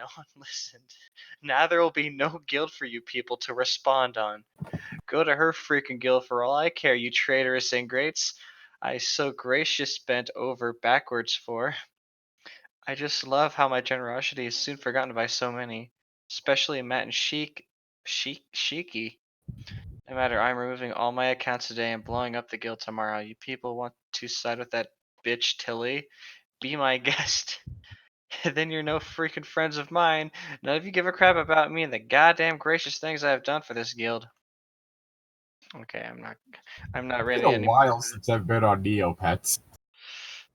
no one listened. Now there will be no guild for you people to respond on. Go to her freaking guild for all I care, you traitorous ingrates. I so gracious bent over backwards for. I just love how my generosity is soon forgotten by so many, especially Matt and Sheiky. No matter, I'm removing all my accounts today and blowing up the guild tomorrow. You people want to side with that bitch Tilly? Be my guest. Then you're no freaking friends of mine. None of you give a crap about me and the goddamn gracious things I have done for this guild. Okay, I'm not It's ready been a anymore. while since I've been on Neopets.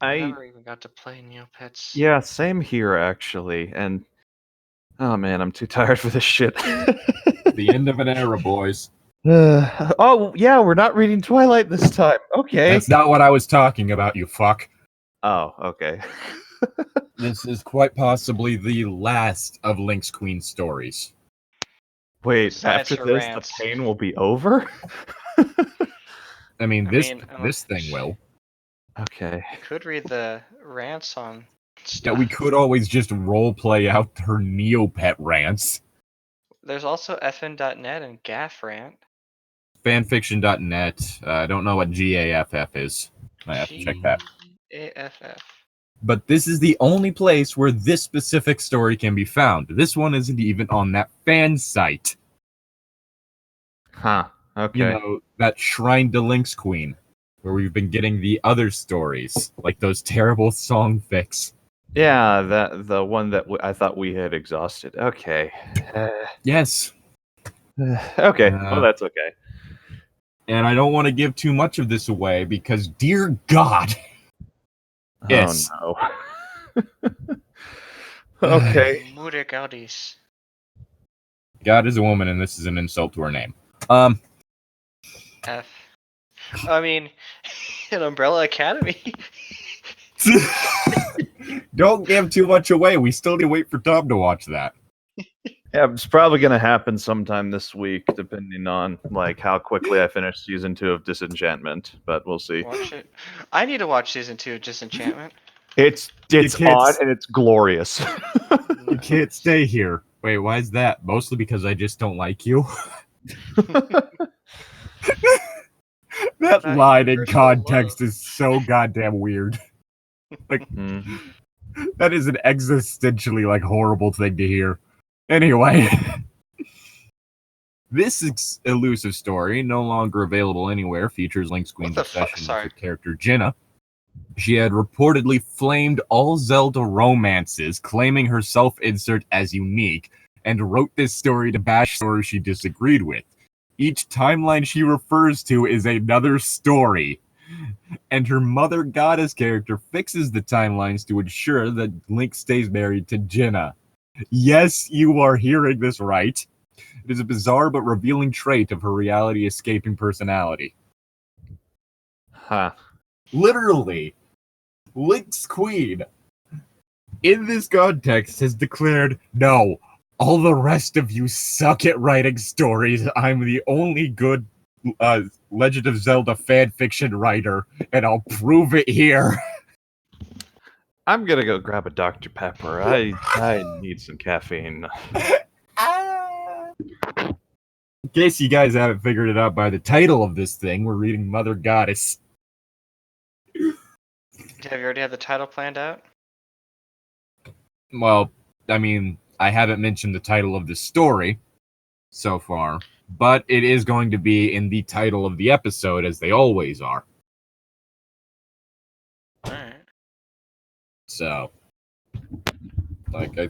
I never even got to play Neopets. Yeah, same here actually. And oh man, I'm too tired for this shit. The end of an era, boys. Oh yeah, we're not reading Twilight this time. Okay. That's not what I was talking about, you fuck. Oh, okay. This is quite possibly the last of Link's Queen stories. Wait, Science after for this, rants. the pain will be over? I mean, this unless- thing will. Okay. I could read the rants on stuff. Yeah, we could always just roleplay out her Neopet rants. There's also fn.net and gaff rant. Fanfiction.net. I don't know what GAFF is. I have to check that. GAFF. But this is the only place where this specific story can be found. This one isn't even on that fan site. Huh. Okay. You know, that Shrine to Link's Queen, where we've been getting the other stories, like those terrible song fics. Yeah, the one that I thought we had exhausted. Okay. Yes. Okay. Well, that's okay. And I don't want to give too much of this away because, dear God. Yes. Oh no. Okay. Mure Gaudis. God is a woman, and this is an insult to her name. F. I mean, an Umbrella Academy. Don't give too much away. We still need to wait for Tom to watch that. Yeah, it's probably gonna happen sometime this week, depending on like how quickly I finish season 2 of Disenchantment. But we'll see. Watch it. I need to watch season 2 of Disenchantment. It's odd and it's glorious. You can't stay here. Wait, why is that? Mostly because I just don't like you. That line in context is so goddamn weird. Like, that is an existentially like horrible thing to hear. Anyway, this elusive story, no longer available anywhere, features Link's Queen's obsession with her character Jinna. She had reportedly flamed all Zelda romances, claiming her self-insert as unique, and wrote this story to bash stories she disagreed with. Each timeline she refers to is another story. And her mother goddess character fixes the timelines to ensure that Link stays married to Jinna. Yes, you are hearing this right. It is a bizarre but revealing trait of her reality-escaping personality. Huh. Literally, Link's Queen, in this context, has declared, no, all the rest of you suck at writing stories. I'm the only good Legend of Zelda fanfiction writer, and I'll prove it here. I'm gonna go grab a Dr. Pepper. I need some caffeine. In case you guys haven't figured it out by the title of this thing, we're reading Mother Goddess. Have you already had the title planned out? Well, I mean, I haven't mentioned the title of the story so far, but it is going to be in the title of the episode, as they always are. Alright. So, like, I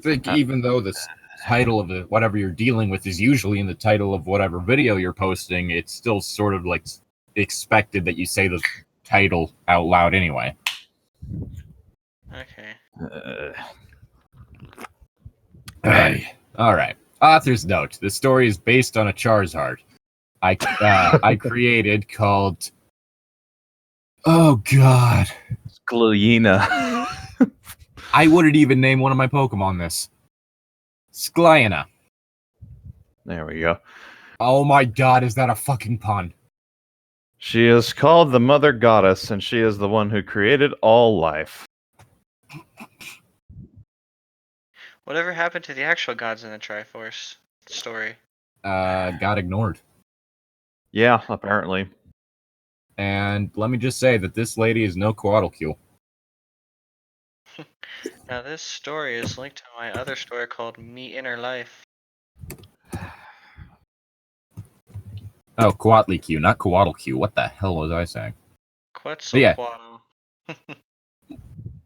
think even though the title of the whatever you're dealing with is usually in the title of whatever video you're posting, it's still sort of like expected that you say the title out loud anyway. Okay. All right. Author's note: the story is based on a Charizard I created called. Oh God. Sklyina. I wouldn't even name one of my Pokemon this. Sklyina. There we go. Oh my God, is that a fucking pun? She is called the Mother Goddess, and she is the one who created all life. Whatever happened to the actual gods in the Triforce story? Got ignored. Yeah, apparently. And let me just say that this lady is no Coatlicue. Now this story is linked to my other story called Me Inner Life. Oh, Coatlicue, not Coatlicue. What the hell was I saying? Quetzalcoatl.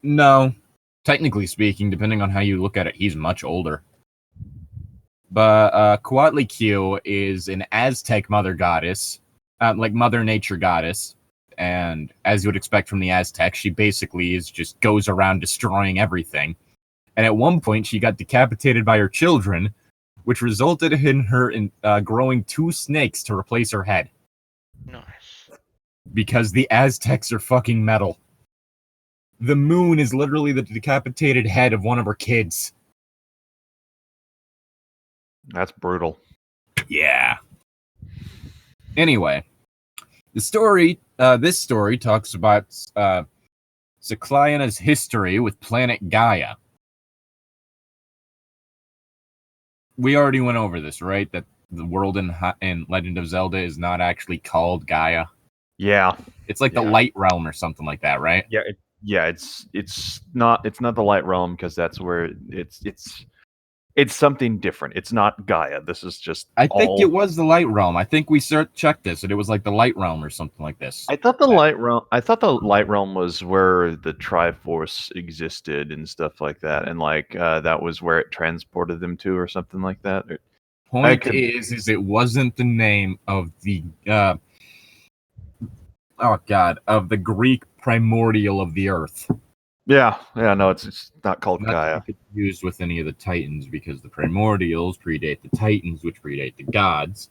No. Technically speaking, depending on how you look at it, he's much older. But Coatlicue is an Aztec mother goddess, like Mother Nature goddess. And as you would expect from the Aztecs, she basically just goes around destroying everything. And at one point, she got decapitated by her children, which resulted in her growing 2 snakes to replace her head. Nice. Because the Aztecs are fucking metal. The moon is literally the decapitated head of one of her kids. That's brutal. Yeah. Anyway, this story talks about Cycliana's history with planet Gaia. We already went over this, right? That the world in Legend of Zelda is not actually called Gaia. Yeah. It's like the Light Realm or something like that, right? Yeah. It's not the Light Realm because that's where it's something different. It's not Gaia. This is just. I think it was the Light Realm. I think we checked this, and it was like the Light Realm or something like this. I thought the Light Realm was where the Triforce existed and stuff like that, and like that was where it transported them to, or something like that. Point is it wasn't the name of the of the Greek primordial of the Earth. Yeah, no, it's not called Gaia. Used with any of the Titans because the primordials predate the Titans, which predate the gods,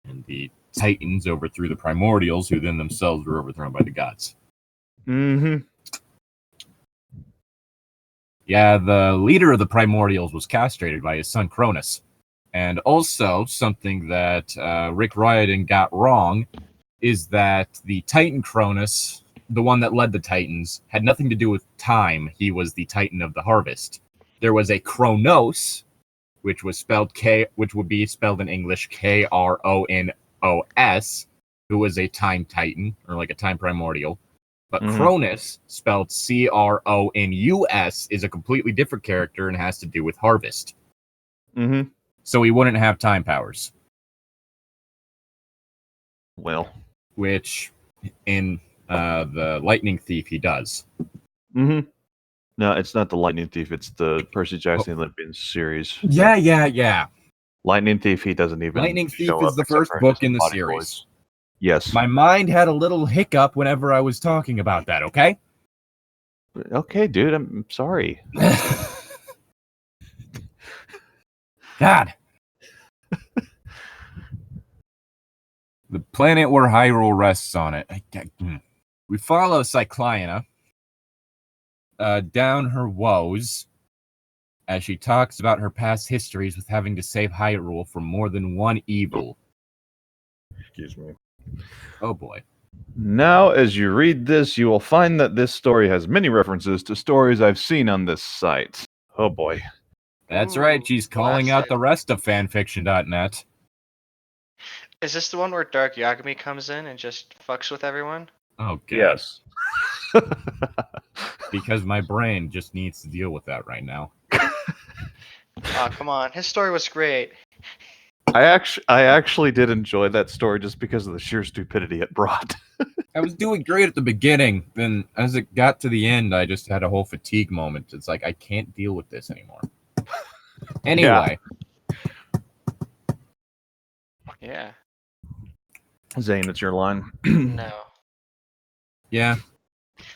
and the Titans overthrew the primordials, who then themselves were overthrown by the gods. Mm-hmm. Yeah, the leader of the primordials was castrated by his son Cronus. And also, something that Rick Riordan got wrong is that the Titan Cronus, the one that led the Titans, had nothing to do with time. He was the Titan of the harvest. There was a Kronos, which would be spelled in English Kronos, who was a time Titan, or like a time primordial. But Cronus, spelled Cronus, is a completely different character and has to do with harvest. Mm-hmm. So he wouldn't have time powers. Well. Which, in the Lightning Thief, he does. Mm-hmm. No, it's not the Lightning Thief. It's the Percy Jackson Olympian series. Yeah. Lightning Thief, he doesn't even Lightning Thief is the first book in the series. Voice. Yes. My mind had a little hiccup whenever I was talking about that, okay? Okay, dude, I'm sorry. God. The planet where Hyrule rests on it. We follow Cycliana down her woes as she talks about her past histories with having to save Hyrule from more than one evil. Excuse me. Oh boy. Now, as you read this, you will find that this story has many references to stories I've seen on this site. Oh boy. That's right, she's calling out the rest of fanfiction.net. Is this the one where Dark Yagami comes in and just fucks with everyone? Oh, God. Yes. Because my brain just needs to deal with that right now. Oh, come on. His story was great. I actually did enjoy that story just because of the sheer stupidity it brought. I was doing great at the beginning, then as it got to the end, I just had a whole fatigue moment. It's like, I can't deal with this anymore. Anyway. Yeah. Zane, it's your line. No. Yeah.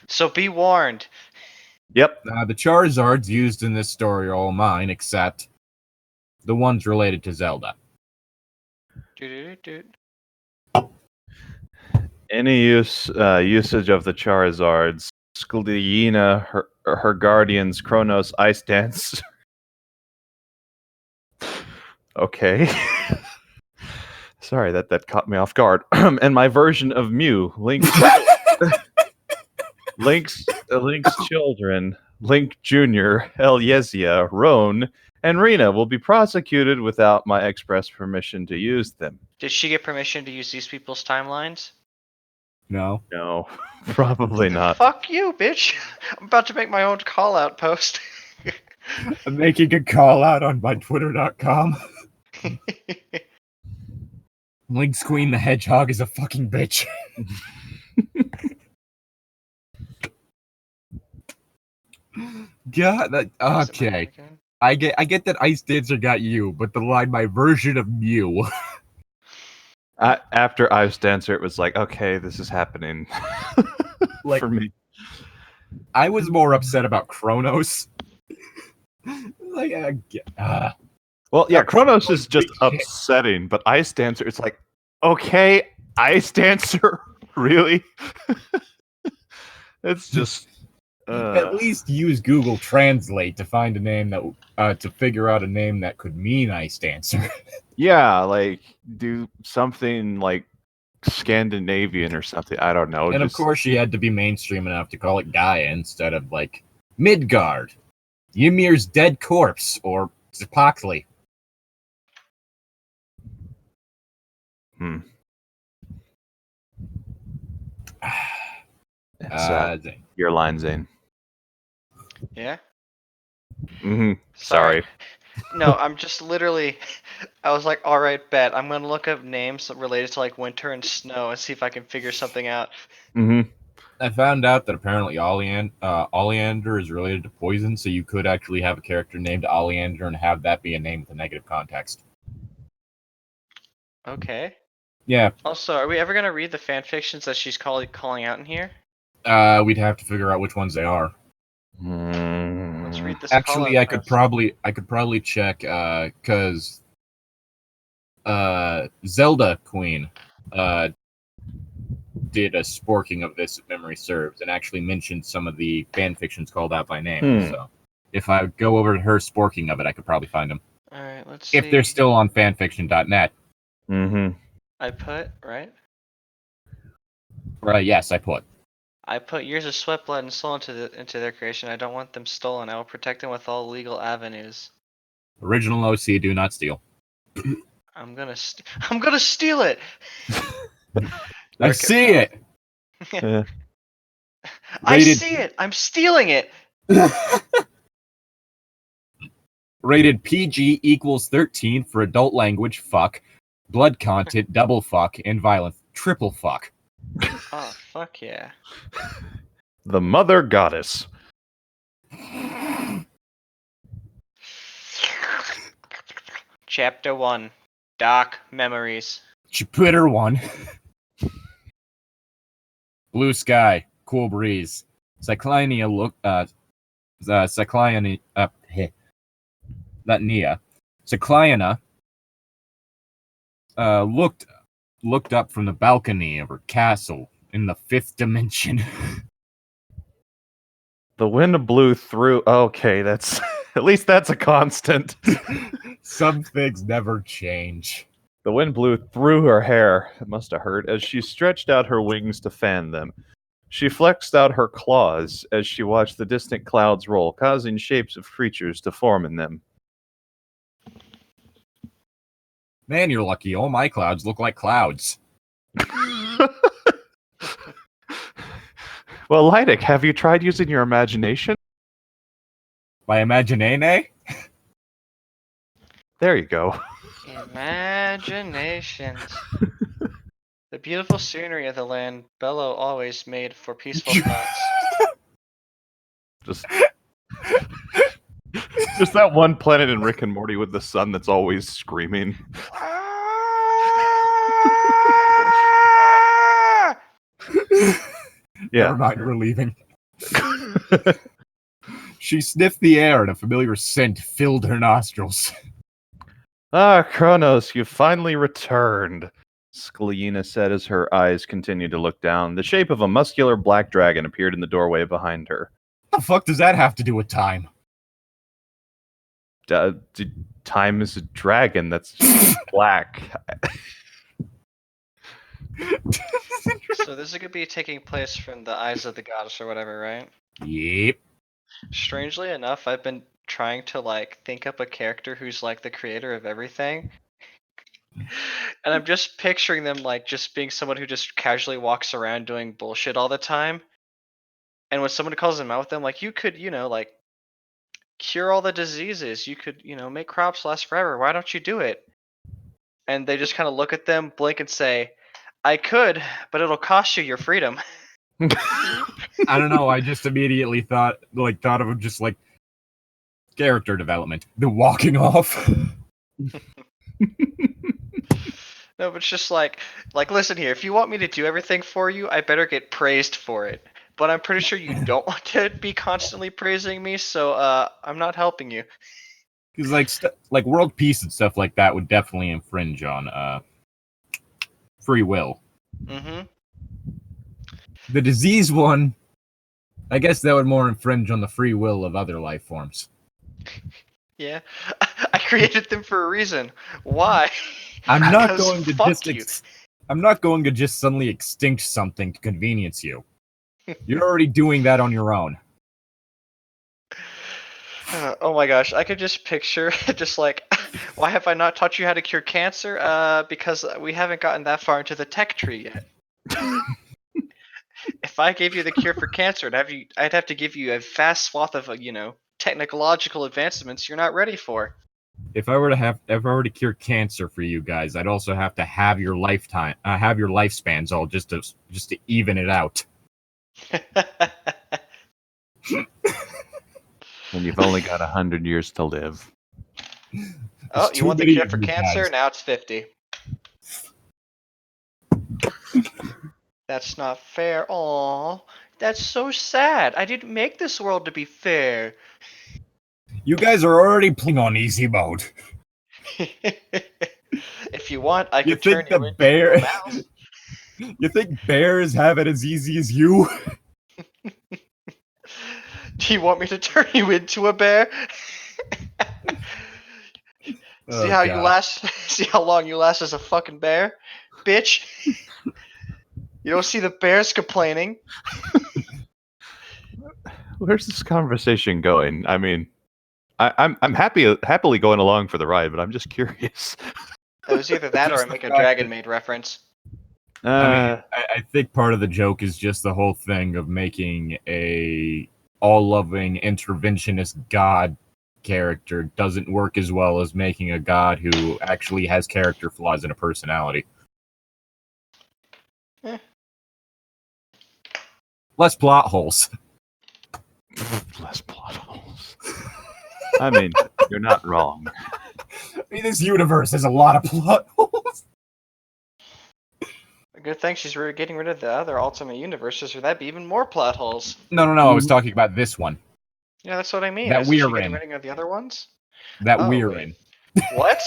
So be warned. Yep. The Charizards used in this story are all mine, except the ones related to Zelda. Any usage of the Charizards, Skleena, her guardians, Kronos, Ice Dance. Okay. Sorry, that caught me off guard. And my version of Mew, Link's children, Link Jr., Eliesia, Roan, and Rena will be prosecuted without my express permission to use them. Did she get permission to use these people's timelines? No. No, probably not. Fuck you, bitch. I'm about to make my own call-out post. I'm making a call out on my Twitter.com. Lynx Queen the Hedgehog is a fucking bitch. God, okay. I get that Ice Dancer got you, but the line "my version of Mew." After Ice Dancer, it was like, okay, this is happening Like, for me. I was more upset about Kronos. Like, well, yeah, Kronos is just upsetting, but Ice Dancer, it's like, okay, Ice Dancer, really? It's just. At least use Google Translate to find a name that to figure out a name that could mean Ice Dancer. Yeah, like do something like Scandinavian or something. I don't know. And of course, she had to be mainstream enough to call it Gaia instead of like Midgard, Ymir's dead corpse, or Zipocli. Your line, Zane. Yeah? Mm-hmm. Sorry. No, I'm just literally, I was like, alright, bet. I'm going to look up names related to like winter and snow and see if I can figure something out. Mm-hmm. I found out that apparently Oleander is related to poison, so you could actually have a character named Oleander and have that be a name with a negative context. Okay. Yeah. Also, are we ever going to read the fan fictions that she's calling out in here? We'd have to figure out which ones they are. Let's read this. Actually, I could probably check because Zelda Queen did a sporking of this, if memory serves, and actually mentioned some of the fan fictions called out by name. So if I go over to her sporking of it, I could probably find them. All right, let's see. If they're still on fanfiction.net. Mm-hmm. I put, right? Yes, I put. I put years of sweat, blood, and soul into their creation. I don't want them stolen. I will protect them with all legal avenues. Original OC, do not steal. I'm gonna steal it. I see it. I see it. I'm stealing it. Rated PG equals 13 for adult language, fuck, blood content, double fuck, and violence, triple fuck. Oh, fuck yeah. The Mother Goddess. Chapter 1. Dark Memories. Jupiter 1. Blue sky, cool breeze. Cyclonia Cycliana looked up from the balcony of her castle in the 5th dimension. The wind blew through. Okay, that's at least that's a constant. Some things never change. The wind blew through her hair. It must have hurt as she stretched out her wings to fan them. She flexed out her claws as she watched the distant clouds roll, causing shapes of creatures to form in them. Man, you're lucky. All my clouds look like clouds. Well, Llytic, have you tried using your imagination? By imaginene? There you go. Imaginations. The beautiful scenery of the land Bello always made for peaceful thoughts. Just that one planet in Rick and Morty with the sun that's always screaming. Yeah. Never mind, we're leaving. She sniffed the air and a familiar scent filled her nostrils. Ah, Kronos, you finally returned, Skleena said as her eyes continued to look down. The shape of a muscular black dragon appeared in the doorway behind her. What the fuck does that have to do with time? Time is a dragon that's black. So this is going to be taking place from the eyes of the goddess or whatever, right? Yep. Strangely enough, I've been trying to like think up a character who's like the creator of everything. And I'm just picturing them like just being someone who just casually walks around doing bullshit all the time. And when someone calls them out with them, like you could, like cure all the diseases. You could, make crops last forever. Why don't you do it? And they just kind of look at them, blink, and say, "I could, but it'll cost you your freedom." I don't know. I just immediately thought of just like character development, the walking off. No, but it's just like listen here. If you want me to do everything for you, I better get praised for it. But I'm pretty sure you don't want to be constantly praising me, so I'm not helping you. Because like world peace and stuff like that would definitely infringe on free will. Mm-hmm. The disease one, I guess that would more infringe on the free will of other life forms. Yeah, I created them for a reason. Why? I'm not going to fuck you. I'm not going to just suddenly extinct something to convenience you. You're already doing that on your own. Oh my gosh, I could just picture just like, why have I not taught you how to cure cancer? Because we haven't gotten that far into the tech tree yet. If I gave you the cure for cancer, I'd have to give you a vast swath of technological advancements you're not ready for. If I were to cure cancer for you guys, I'd also have to have your lifespans all just to even it out. And you've only got 100 years to live. Oh, you want the cure for cancer? Guys. Now it's 50. That's not fair. Aw, that's so sad. I didn't make this world to be fair. You guys are already playing on easy mode. If you want, I could turn you into a mouse. You think bears have it as easy as you? Do you want me to turn you into a bear? See how you last? See how long you last as a fucking bear, bitch. You don't see the bears complaining. Where's this conversation going? I mean, I'm happily going along for the ride, but I'm just curious. It was either that or I make a Dragon Maid reference. I think part of the joke is just the whole thing of making a all-loving interventionist god character doesn't work as well as making a god who actually has character flaws and a personality. Less plot holes. Less plot holes. I mean, you're not wrong. I mean, this universe has a lot of plot holes. A good thing she's getting rid of the other alternate universes, or that'd be even more plot holes. No, I was talking about this one. Yeah, that's what I mean. That we're getting rid of the other ones? We're in. What?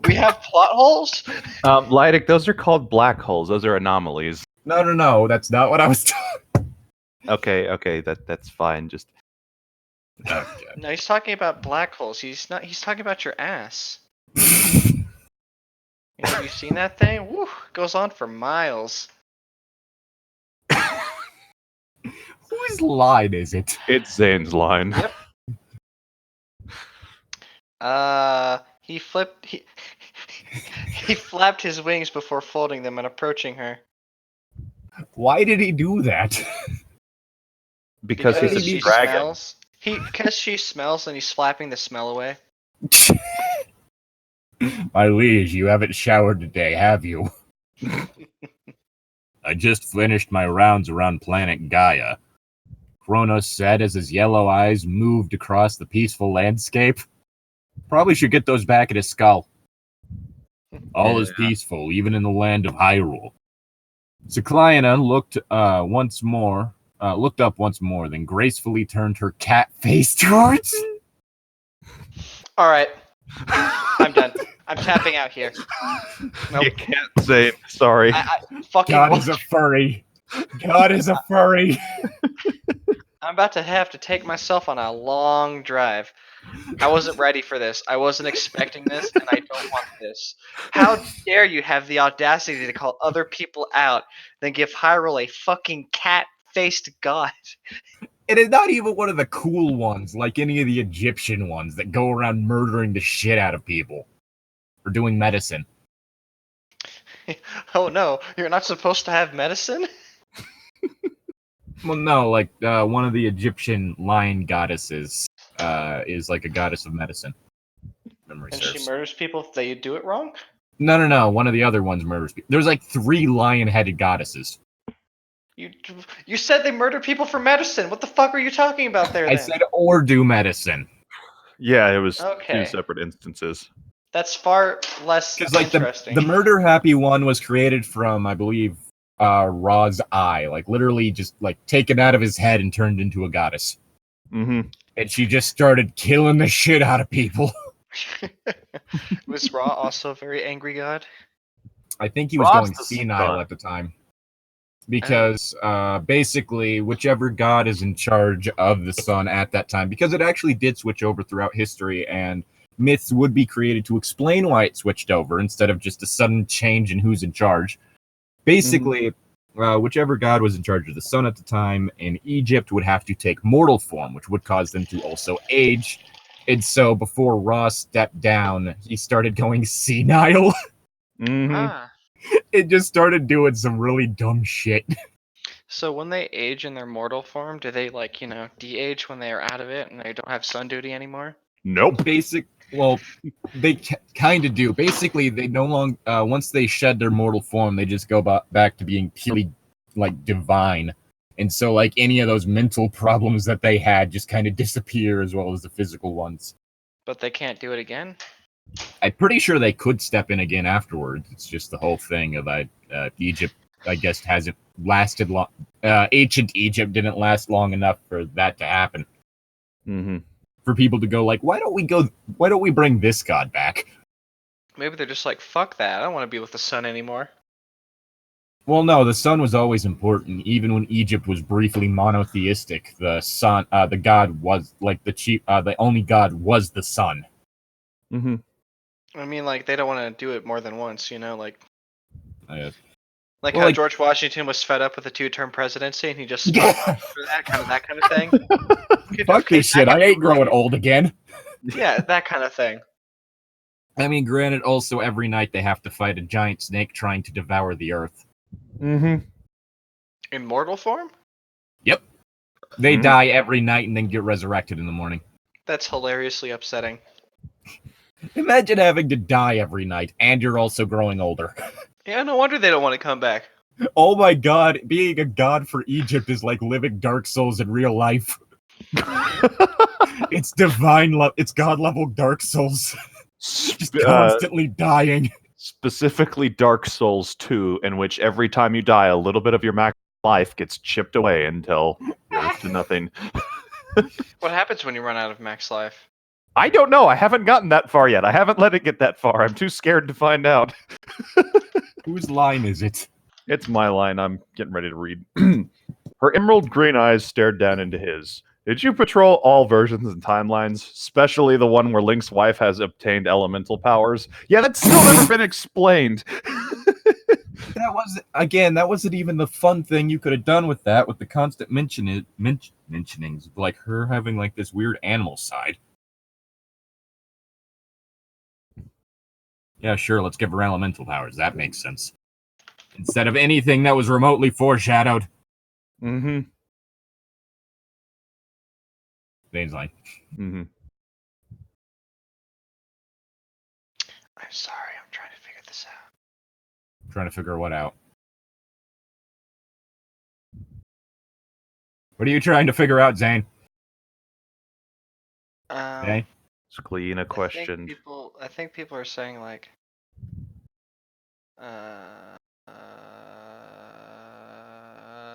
We have plot holes? Llytic, those are called black holes. Those are anomalies. No, that's not what I was talking. Okay, that's fine. Just No, he's talking about black holes. He's talking about your ass. Have you seen that thing? Woo, goes on for miles. Whose line is it? It's Zane's line. Yep. He flapped his wings before folding them and approaching her. Why did he do that? Because he's a dragon. Because she smells and he's flapping the smell away. My liege, you haven't showered today, have you? I just finished my rounds around planet Gaia. Kronos said as his yellow eyes moved across the peaceful landscape. Probably should get those back at his skull. All is peaceful, even in the land of Hyrule. Zakliana looked up once more, then gracefully turned her cat face towards. All right, I'm done. I'm tapping out here. Nope. You can't say sorry. God is a furry. God is a furry. I'm about to have to take myself on a long drive. I wasn't ready for this. I wasn't expecting this, and I don't want this. How dare you have the audacity to call other people out, then give Hyrule a fucking cat-faced god? It is not even one of the cool ones, like any of the Egyptian ones that go around murdering the shit out of people or doing medicine. Oh no, you're not supposed to have medicine? Well, no, like one of the Egyptian lion goddesses is like a goddess of medicine. Memory And serves. she murders people if they do it wrong? No. One of the other ones murders people. There's like 3 lion-headed goddesses. You said they murder people for medicine. What the fuck are you talking about there I then? said or do medicine. Yeah, it was 2 Okay. separate instances. That's far less Because like interesting. the murder happy one was created from, I believe, Ra's eye, like literally just like taken out of his head and turned into a goddess. Mm-hmm. And she just started killing the shit out of people. Was Ra also a very angry god? I think he was Ra's going the senile sun. at the time. Because basically, whichever god is in charge of the sun at that time, because it actually did switch over throughout history, and myths would be created to explain why it switched over instead of just a sudden change in who's in charge. Basically, whichever god was in charge of the sun at the time in Egypt would have to take mortal form, which would cause them to also age. And so before Ra stepped down, he started going senile. Mm-hmm. Ah. It just started doing some really dumb shit. So when they age in their mortal form, do they like, de-age when they are out of it and they don't have sun duty anymore? Nope. Well, they kind of do. Basically, they no longer, once they shed their mortal form, they just go back to being purely, like, divine. And so, like, any of those mental problems that they had just kind of disappear as well as the physical ones. But they can't do it again? I'm pretty sure they could step in again afterwards. It's just the whole thing of Egypt, I guess, hasn't lasted long. Ancient Egypt didn't last long enough for that to happen. Mm-hmm. For people to go like, why don't we bring this god back? Maybe they're just like, fuck that, I don't want to be with the sun anymore. Well, no, the sun was always important. Even when Egypt was briefly monotheistic, the sun, the god was like the only god was the sun. Mm-hmm. I mean, like, they don't want to do it more than once, like Well, how like- George Washington was fed up with a 2-term presidency and he just stopped for that kind of thing. Fuck this shit, I ain't growing old again. Yeah, that kind of thing. I mean, granted, also every night they have to fight a giant snake trying to devour the earth. Mm-hmm. In mortal form? Yep. They Mhm. die every night and then get resurrected in the morning. That's hilariously upsetting. Imagine having to die every night, and you're also growing older. Yeah, no wonder they don't want to come back. Oh my god, being a god for Egypt is like living Dark Souls in real life. It's divine, it's god-level Dark Souls. Just constantly dying. Specifically Dark Souls 2, in which every time you die, a little bit of your max life gets chipped away until you're to nothing. What happens when you run out of max life? I don't know. I haven't gotten that far yet. I haven't let it get that far. I'm too scared to find out. Whose line is it? It's my line. I'm getting ready to read. Her emerald green eyes stared down into his. Did you patrol all versions and timelines, especially the one where Link's wife has obtained elemental powers? Yeah, that's still never been explained. That wasn't even the fun thing you could have done with that, with the constant mentionings, like her having like this weird animal side. Yeah, sure, let's give her elemental powers. That makes sense. Instead of anything that was remotely foreshadowed. Mm-hmm. Zane's line. Mm-hmm. I'm sorry, I'm trying to figure this out. Trying to figure what out. What are you trying to figure out, Zane? Okay. Skleena questioned. I think people are saying like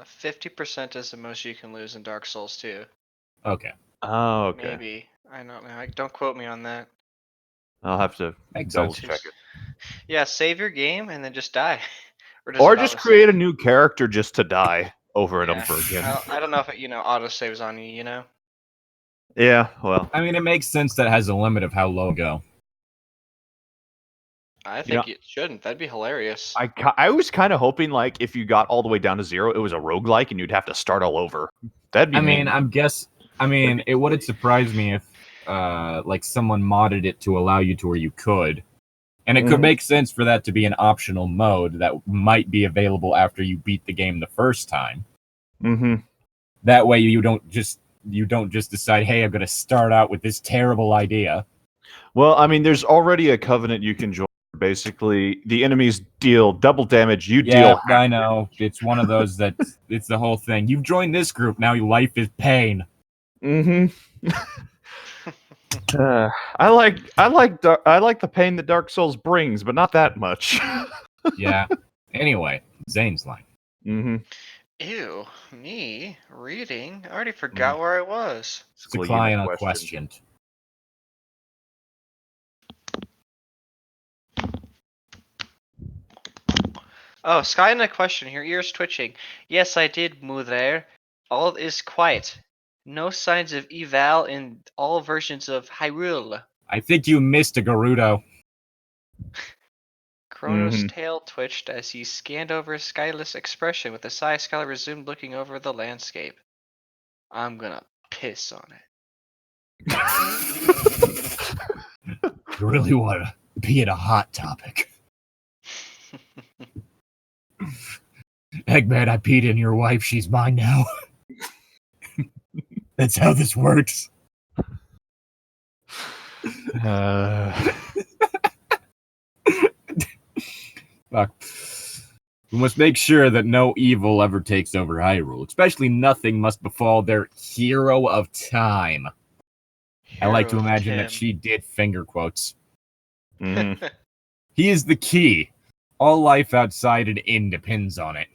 50% is the most you can lose in Dark Souls 2. Okay. Oh, okay. Maybe. I don't know. Don't quote me on that. I'll have to double sense. check it. Yeah, save your game and then just die. Or just create a new character just to die over and over again. I don't know if it, auto saves on you, Yeah, well. I mean, it makes sense that it has a limit of how low go. I think it shouldn't. That'd be hilarious. I was kind of hoping, like, if you got all the way down to 0, it was a roguelike and you'd have to start all over. That'd be it wouldn't surprise me if like someone modded it to allow you to where you could. And it could make sense for that to be an optional mode that might be available after you beat the game the first time. Mm-hmm. That way you don't just decide, hey, I'm going to start out with this terrible idea. Well, I mean, there's already a covenant you can join. Basically, the enemies deal double damage. You deal. I know. It's one of those that it's the whole thing. You've joined this group. Now your life is pain. Mm-hmm. I like the pain that Dark Souls brings, but not that much. Yeah. Anyway, Zane's line. Mm-hmm. Ew, me reading? I already forgot where I was. It's a client questioned. Oh, Sky in a question here. Ears twitching. Yes, I did, Mother. All is quiet. No signs of eval in all versions of Hyrule. I think you missed a Gerudo. Chrono's tail twitched as he scanned over his skyless expression. With a sigh, Skylar resumed looking over the landscape. I'm gonna piss on it. You really want to be in a hot topic. Eggman, I peed in your wife. She's mine now. That's how this works. Fuck. We must make sure that no evil ever takes over Hyrule. Especially nothing must befall their hero of time. I like to imagine that she did finger quotes. Mm-hmm. He is the key. All life outside and in depends on it.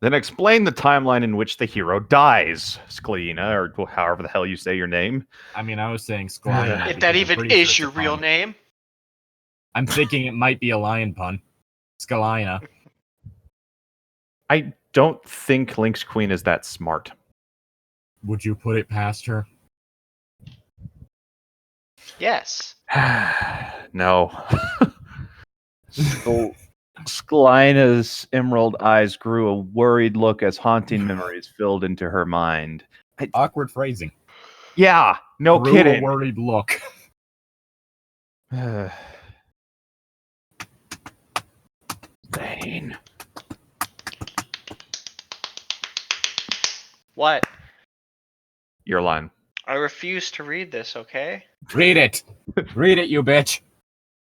Then explain the timeline in which the hero dies, Sklina, or however the hell you say your name. I mean, I was saying Sklina. If that even is your real name. I'm thinking it might be a lion pun. Skalina. I don't think Link's Queen is that smart. Would you put it past her? Yes. No. Skalina's emerald eyes grew a worried look as haunting memories filled into her mind. Awkward phrasing. Yeah, no kidding. A worried look. Zane. What? Your line. I refuse to read this, okay? Read it. Read it, you bitch.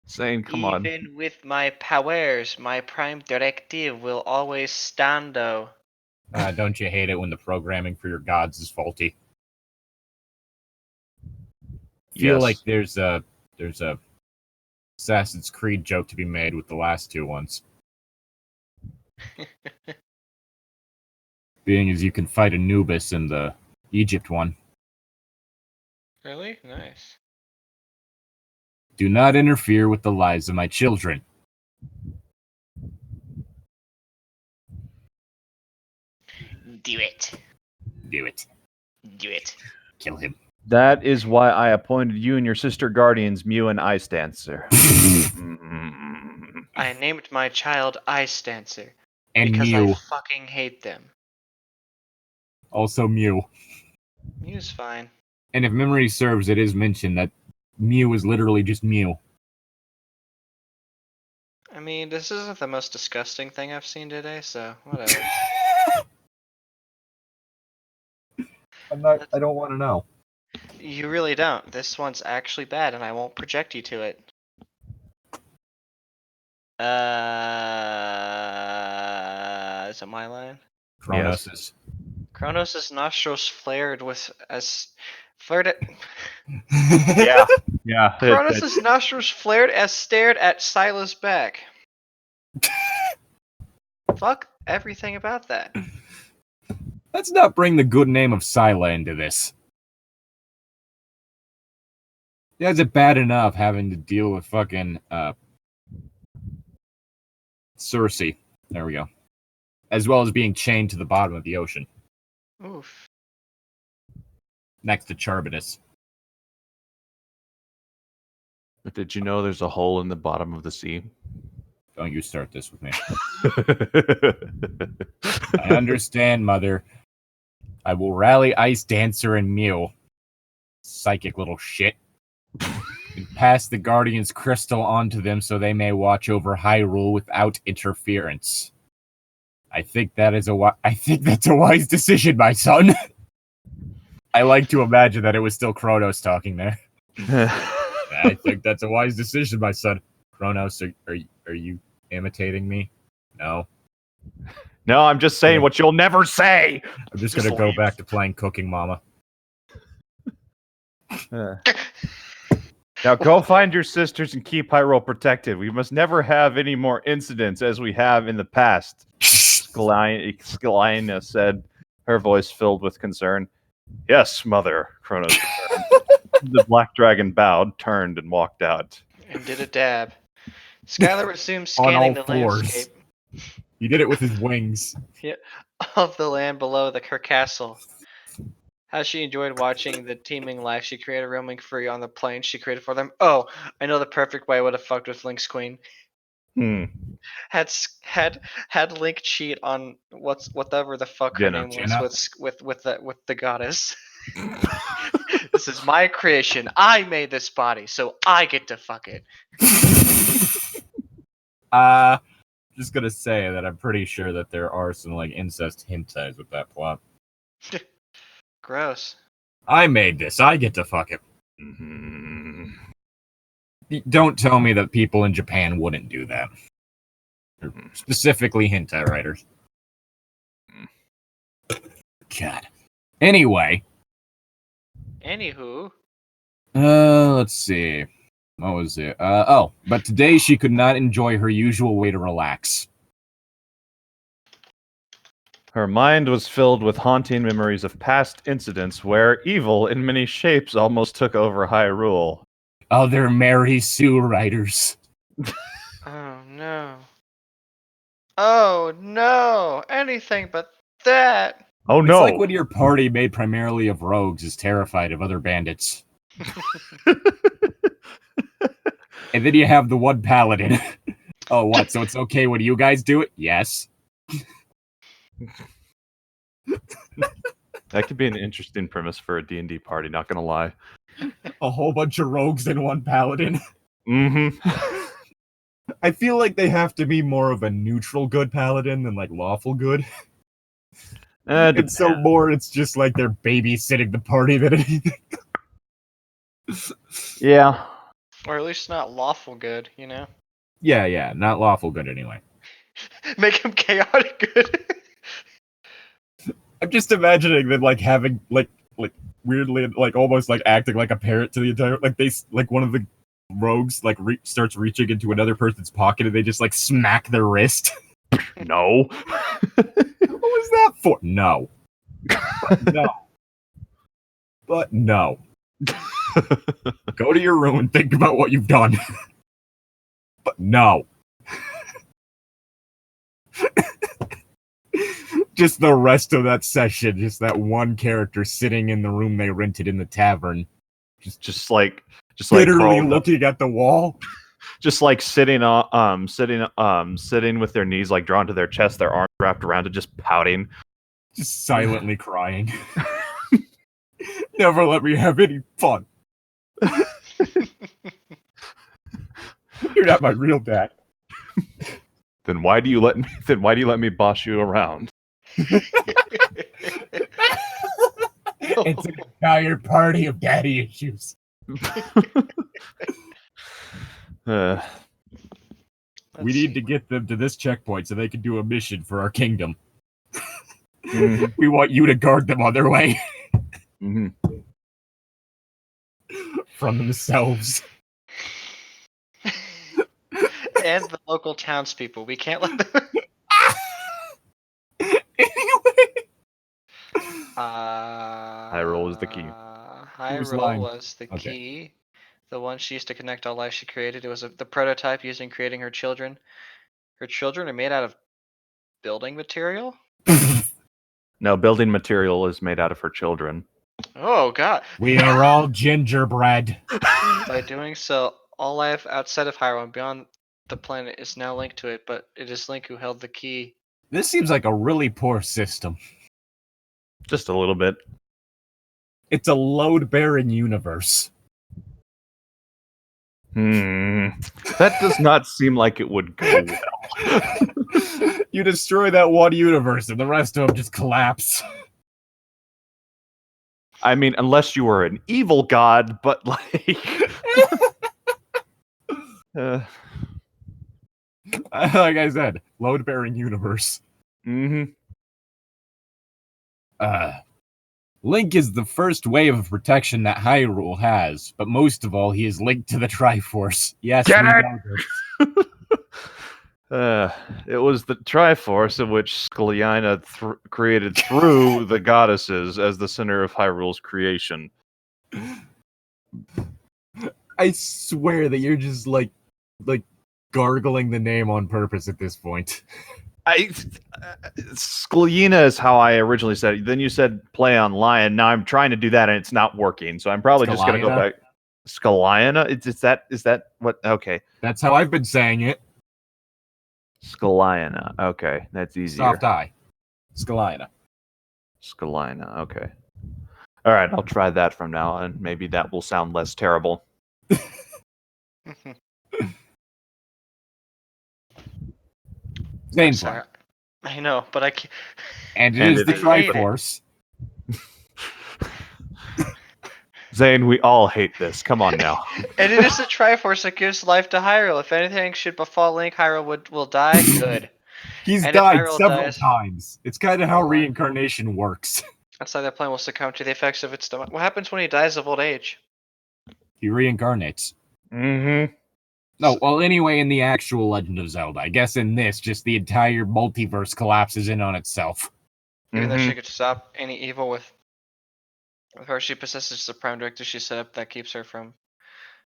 Zane, come on. Even with my powers, my prime directive will always stand, though. Don't you hate it when the programming for your gods is faulty? Feel like there's a Assassin's Creed joke to be made with the last two ones. Being as you can fight Anubis in the Egypt one. Really? Nice. Do not interfere with the lives of my children. Do it. Do it. Do it. Kill him. That is why I appointed you and your sister guardians, Mew and Ice Dancer. I named my child Ice Dancer. And because Mew. I fucking hate them. Also Mew. Mew's fine. And if memory serves, it is mentioned that Mew is literally just Mew. I mean, this isn't the most disgusting thing I've seen today, so whatever. I don't want to know. You really don't. This one's actually bad, and I won't project you to it. Is it my line? Kronos'. Kronos' nostrils flared Yeah. Kronos' nostrils flared as stared at Silas' back. Fuck everything about that. Let's not bring the good name of Sila into this. You guys are bad enough having to deal with fucking Cersei. There we go. As well as being chained to the bottom of the ocean. Oof. Next to Charbonus. But did you know there's a hole in the bottom of the sea? Don't you start this with me. I understand, Mother. I will rally Ice Dancer and Mew. Psychic little shit. And pass the Guardian's crystal onto them so they may watch over Hyrule without interference. I think that's a wise decision, my son. I like to imagine that it was still Kronos talking there. I think that's a wise decision, my son. Kronos, are you imitating me? No. No, I'm just saying what you'll never say. I'm just gonna go back to playing Cooking Mama. Now go find your sisters and keep Hyrule protected. We must never have any more incidents as we have in the past. Skalina said, her voice filled with concern. Yes, mother, Kronos returned. The black dragon bowed, turned, and walked out. And did a dab. Skylar resumed scanning the landscape. He did it with his wings. Of the land below her castle. How she enjoyed watching the teeming life she created roaming free on the plains she created for them. Oh, I know the perfect way I would have fucked with Link's queen. Had Link cheat on whatever the fuck her name was with the goddess. This is my creation. I made this body, so I get to fuck it. Just gonna say that I'm pretty sure that there are some like incest hentais with that plot. Gross. I made this. I get to fuck it. Don't tell me that people in Japan wouldn't do that. Specifically hentai writers. God. Anyway. Anywho. Let's see. What was it? But today she could not enjoy her usual way to relax. Her mind was filled with haunting memories of past incidents where evil in many shapes almost took over Hyrule. Other Mary Sue writers. Oh no. Oh no! Anything but that! Oh no! It's like when your party made primarily of rogues is terrified of other bandits. And then you have the one paladin. Oh, what? So it's okay when you guys do it? Yes. That could be an interesting premise for a D&D party, not gonna lie. A whole bunch of rogues and one paladin. Mm-hmm. I feel like they have to be more of a neutral good paladin than like lawful good. And so more it's just like they're babysitting the party than anything. Yeah. Or at least not lawful good, you know? Yeah, not lawful good anyway. Make him chaotic good. I'm just imagining them like having like weirdly like almost like acting like a parent to the entire like one of the rogues like starts reaching into another person's pocket and they just like smack their wrist. No. What was that for? No. But no. Go to your room and think about what you've done. But no. Just the rest of that session, just that one character sitting in the room they rented in the tavern. Just literally looking at the wall. Just like sitting with their knees like drawn to their chest, their arms wrapped around it, just pouting. Just silently crying. Never let me have any fun. You're not my real dad. Then why do you let me boss you around? It's an entire party of daddy issues. We need to get them to this checkpoint so they can do a mission for our kingdom. Mm-hmm. We want you to guard them on their way. Mm-hmm. From themselves. And the local townspeople. We can't let them... Anyway. Hyrule is the key. Hyrule was the key. The one she used to connect all life she created. It was the prototype used in creating her children. Her children are made out of building material? No, building material is made out of her children. Oh, God. We are all gingerbread. By doing so, all life outside of Hyrule and beyond the planet is now linked to it, but it is Link who held the key. This seems like a really poor system. Just a little bit. It's a load-bearing universe. That does not seem like it would go well. You destroy that one universe and the rest of them just collapse. I mean, unless you were an evil god, but like... Like I said, load-bearing universe. Link is the first wave of protection that Hyrule has, but most of all, he is linked to the Triforce. Yes, Get we it! know this. It was the Triforce in which Scalia created through the goddesses as the center of Hyrule's creation. I swear that you're just like gargling the name on purpose at this point. Scalia is how I originally said it. Then you said play on lion. Now I'm trying to do that and it's not working. So I'm probably just going to go back. Scaliana? Is that what? Okay. That's how I've been saying it. Scaliana. Okay. That's easier. Soft I. Scaliana. Scaliana. Okay. All right. I'll try that from now on. Maybe that will sound less terrible. Zane's one. I know, but I can't. And it is the Triforce. Zane, we all hate this. Come on now. And it is the Triforce that gives life to Hyrule. If anything should befall Link, Hyrule will die. Good. He's died several times. It's kind of how reincarnation works. That's how that plan will succumb to the effects of its stomach. What happens when he dies of old age? He reincarnates. Mm-hmm. No, well, anyway, in the actual Legend of Zelda. I guess in this, just the entire multiverse collapses in on itself. Even though she could stop any evil with her, she possesses the prime directive she set up that keeps her from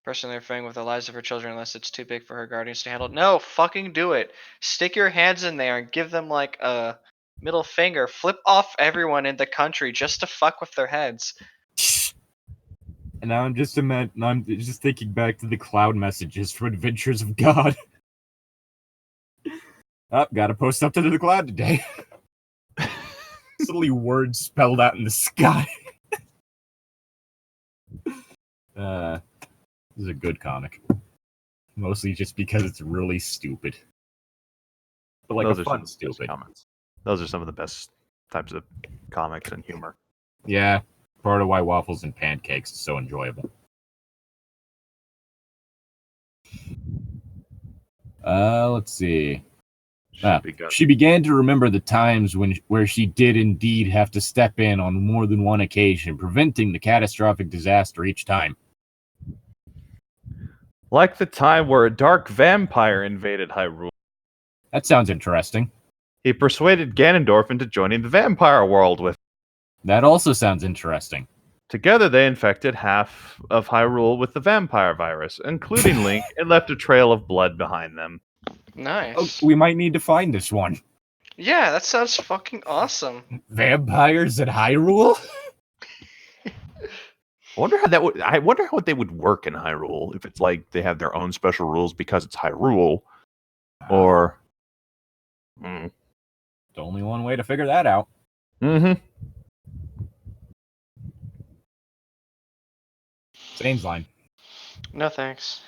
personally interfering with the lives of her children unless it's too big for her guardians to handle. No, fucking do it. Stick your hands in there and give them like a middle finger. Flip off everyone in the country just to fuck with their heads. And now I'm just thinking back to the cloud messages from Adventures of God. Gotta post something to the cloud today. Silly words spelled out in the sky. This is a good comic. Mostly just because it's really stupid. But like Those a fun stupid. Comments. Those are some of the best types of comics and humor. Yeah, part of why Waffles and Pancakes is so enjoyable. Let's see. She began to remember the times where she did indeed have to step in on more than one occasion, preventing the catastrophic disaster each time. Like the time where a dark vampire invaded Hyrule. That sounds interesting. He persuaded Ganondorf into joining the vampire world with him. That also sounds interesting. Together they infected half of Hyrule with the vampire virus, including Link, and left a trail of blood behind them. Nice. Oh, we might need to find this one. Yeah, that sounds fucking awesome. Vampires at Hyrule? I wonder how they would work in Hyrule, if it's like they have their own special rules because it's Hyrule, or... There's only one way to figure that out. Mm-hmm. Zane's line. No thanks.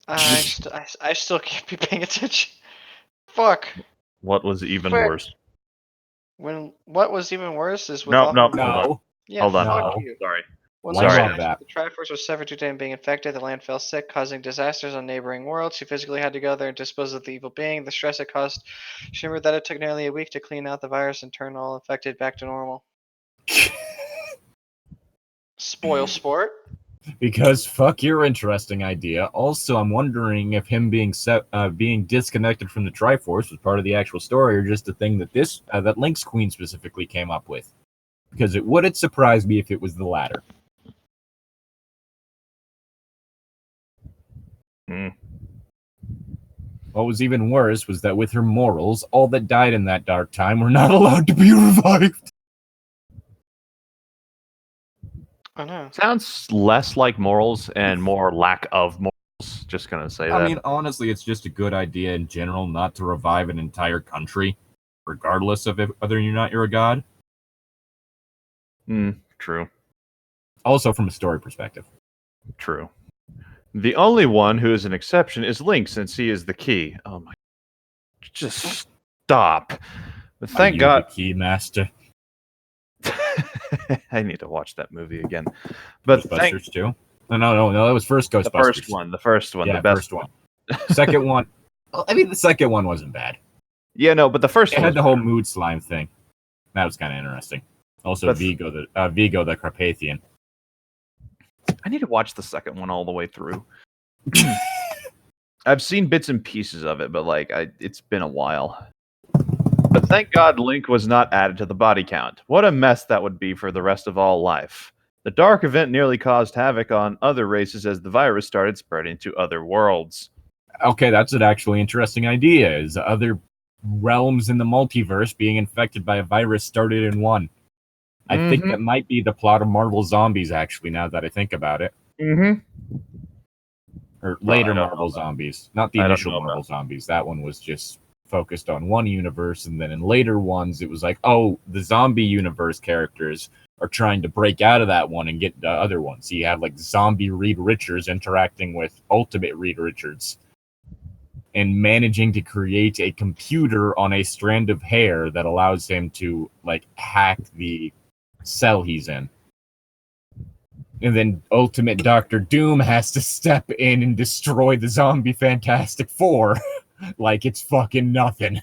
I still can't be paying attention. Fuck. What was even worse? What was even worse is with No. Yeah, hold on. Fuck you. Sorry. When Sorry. the Triforce was severed due to him being infected, the land fell sick, causing disasters on neighboring worlds. She physically had to go there and dispose of the evil being. The stress it caused, she remembered that it took nearly a week to clean out the virus and turn all infected back to normal. Spoil sport. Because fuck your interesting idea. Also, I'm wondering if him being disconnected from the Triforce was part of the actual story or just a thing that that Link's Queen specifically came up with. Because it wouldn't surprise me if it was the latter. What was even worse was that with her morals, all that died in that dark time were not allowed to be revived. I know. Sounds less like morals and more lack of morals. Just gonna say that. I mean, honestly, it's just a good idea in general not to revive an entire country, regardless of whether or not you're a god. True. Also from a story perspective. True. The only one who is an exception is Link, since he is the key. Oh my! Just stop. But thank God. The key master. I need to watch that movie again. But Ghostbusters too. No. That was first Ghostbusters. The first one, Yeah, the best first one. Second one. Well, I mean, the second one wasn't bad. Yeah, no, but the first one had the whole mood slime thing. That was kind of interesting. Also, Vigo the Carpathian. I need to watch the second one all the way through. I've seen bits and pieces of it, but it's been a while. But thank God Link was not added to the body count. What a mess that would be for the rest of all life. The Dark event nearly caused havoc on other races as the virus started spreading to other worlds. Okay, that's an actually interesting idea. Is other realms in the multiverse being infected by a virus started in one? I think that might be the plot of Marvel Zombies, actually, now that I think about it. Or later Marvel Zombies. Not the initial Marvel Zombies. That one was just focused on one universe, and then in later ones, it was like, oh, the zombie universe characters are trying to break out of that one and get the other one. So you have, like, zombie Reed Richards interacting with Ultimate Reed Richards and managing to create a computer on a strand of hair that allows him to, like, hack the cell he's in. And then Ultimate Doctor Doom has to step in and destroy the zombie Fantastic Four like it's fucking nothing.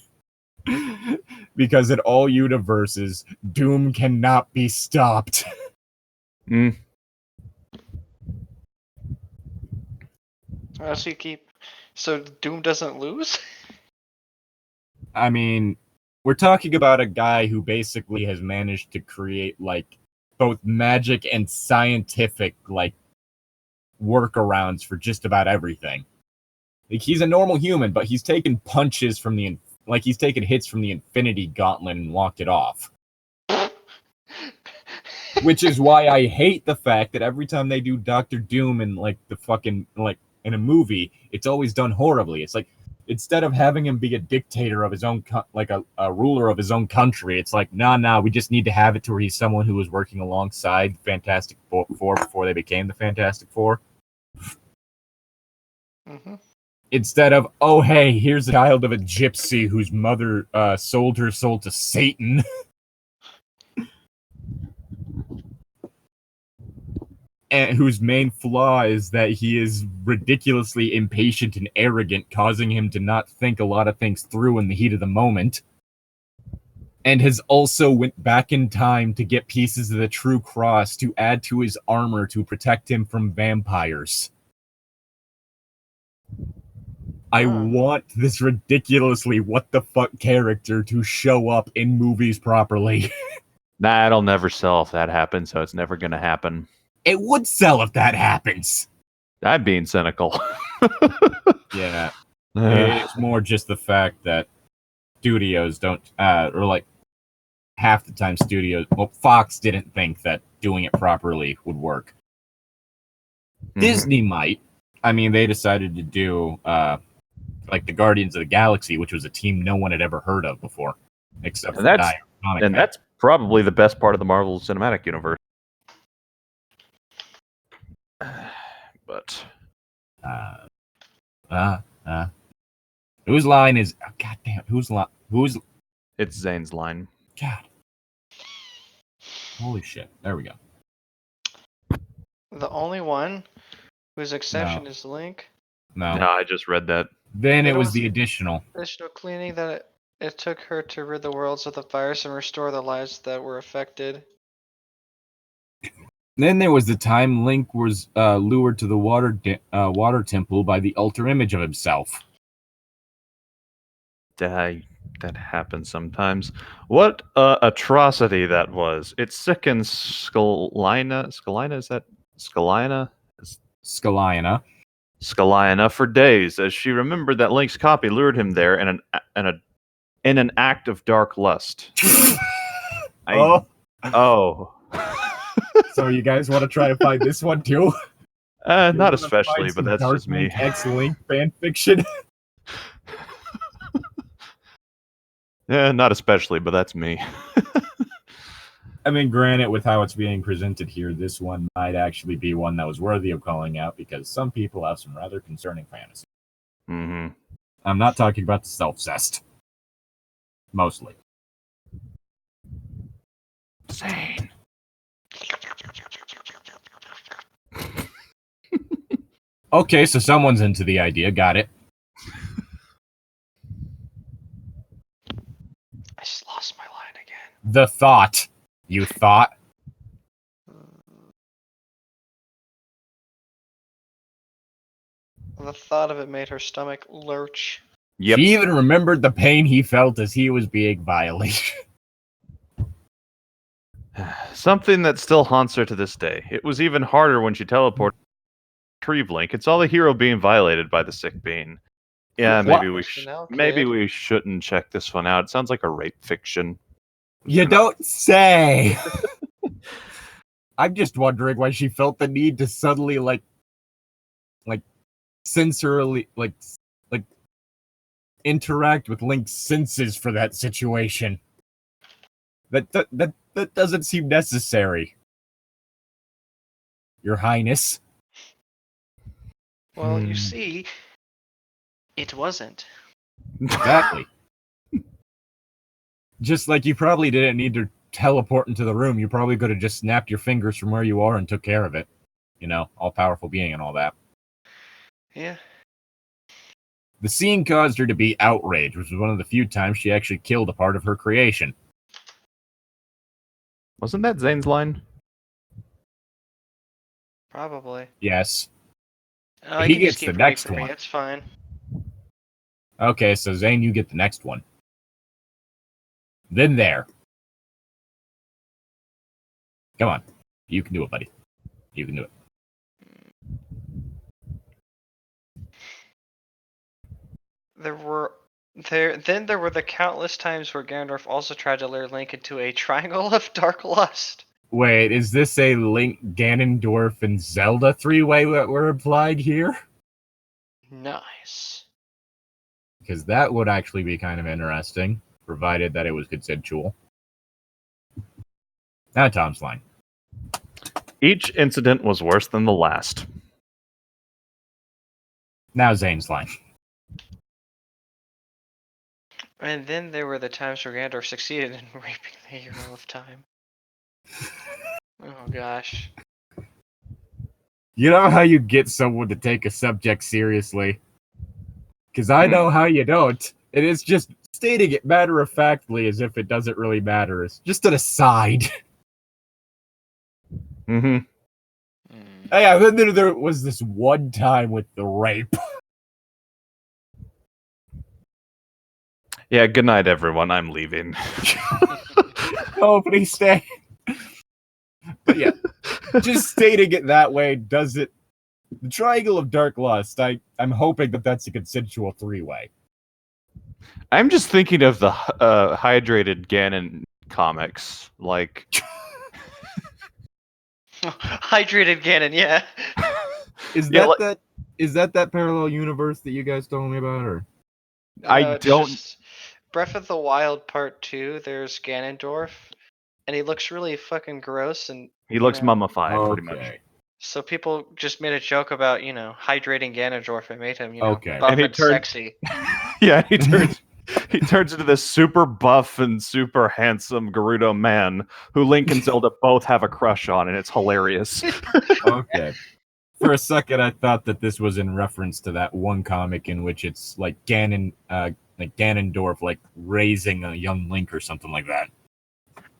Because in all universes, Doom cannot be stopped. So Doom doesn't lose? I mean, we're talking about a guy who basically has managed to create, like, both magic and scientific, like, workarounds for just about everything. Like, he's a normal human, but he's taken punches from he's taken hits from the Infinity Gauntlet and walked it off. Which is why I hate the fact that every time they do Doctor Doom in, like, the fucking, like, in a movie, it's always done horribly. It's like, instead of having him be a dictator of his own, like a ruler of his own country, it's like, nah, we just need to have it to where he's someone who was working alongside Fantastic Four before they became the Fantastic Four. Instead of, oh, hey, here's a child of a gypsy whose mother sold her soul to Satan. And whose main flaw is that he is ridiculously impatient and arrogant, causing him to not think a lot of things through in the heat of the moment. And has also went back in time to get pieces of the True Cross to add to his armor to protect him from vampires. I want this ridiculously what-the-fuck character to show up in movies properly. Nah, it'll never sell if that happens, so it's never going to happen. It would sell if that happens. I'm being cynical. Yeah. It's more just the fact that studios don't, or like half the time Fox didn't think that doing it properly would work. Disney might. I mean, they decided to do, like the Guardians of the Galaxy, which was a team no one had ever heard of before. Except for that's probably the best part of the Marvel Cinematic Universe. But whose line is goddamn who's it's Zane's line. God. Holy shit. There we go. The only one whose exception is Link? No, I just read that. Then it was the additional cleaning that it took her to rid the worlds of the virus and restore the lives that were affected. Then there was the time Link was lured to the water temple by the altar image of himself. That happens sometimes. What atrocity that was! It sickens Scalina. Is that Scalina? Scalina for days, as she remembered that Link's copy lured him there in an act of dark lust. So you guys want to try to find this one too? Not especially, but that's just me. X-Link fan fiction. Yeah, not especially, but that's me. I mean, granted, with how it's being presented here, this one might actually be one that was worthy of calling out because some people have some rather concerning fantasies. Mm-hmm. I'm not talking about the self-cest. Mostly. Zane. Okay, so someone's into the idea. Got it. I just lost my line again. The thought. You thought? The thought of it made her stomach lurch. Yep. She even remembered the pain he felt as he was being violated. Something that still haunts her to this day. It was even harder when she teleported Retrieve Link. It's all the hero being violated by the sick being. Yeah, maybe we shouldn't check this one out. It sounds like a rape fiction. You don't say. I'm just wondering why she felt the need to suddenly like sensorily like interact with Link's senses for that situation. That doesn't seem necessary, Your Highness. Well, you see, it wasn't. Exactly. Just like you probably didn't need to teleport into the room, you probably could have just snapped your fingers from where you are and took care of it. You know, all-powerful being and all that. Yeah. The scene caused her to be outraged, which was one of the few times she actually killed a part of her creation. Wasn't that Zane's line? Probably. Yes. He gets the next one. It's fine. Okay, so Zane, you get the next one. Then there. Come on. You can do it, buddy. You can do it. There were the countless times where Ganondorf also tried to lure Link into a triangle of dark lust. Wait, is this a Link, Ganondorf, and Zelda three-way that we're implied here? Nice. Because that would actually be kind of interesting, provided that it was consensual. Now Tom's line. Each incident was worse than the last. Now Zane's line. And then there were the times where Ganondorf succeeded in raping the hero of time. Oh gosh. You know how you get someone to take a subject seriously? Because I know how you don't. It is just stating it matter-of-factly as if it doesn't really matter. It's just an aside. Mm-hmm. Yeah, then there was this one time with the rape. Yeah, good night, everyone. I'm leaving. Oh, please stay. But yeah, just stating it that way does it. The Triangle of Dark Lust, I'm hoping that that's a consensual three-way. I'm just thinking of the hydrated Ganon comics. Like... Hydrated Ganon, yeah. Is that parallel universe that you guys told me about, or? I don't... Just Breath of the Wild Part 2, there's Ganondorf, and he looks really fucking gross, and he looks mummified, pretty much. So people just made a joke about, hydrating Ganondorf and made him, buff and and sexy. Yeah, he turns into this super buff and super handsome Gerudo man who Link and Zelda both have a crush on, and it's hilarious. Okay. For a second, I thought that this was in reference to that one comic in which it's like Ganondorf like raising a young Link or something like that.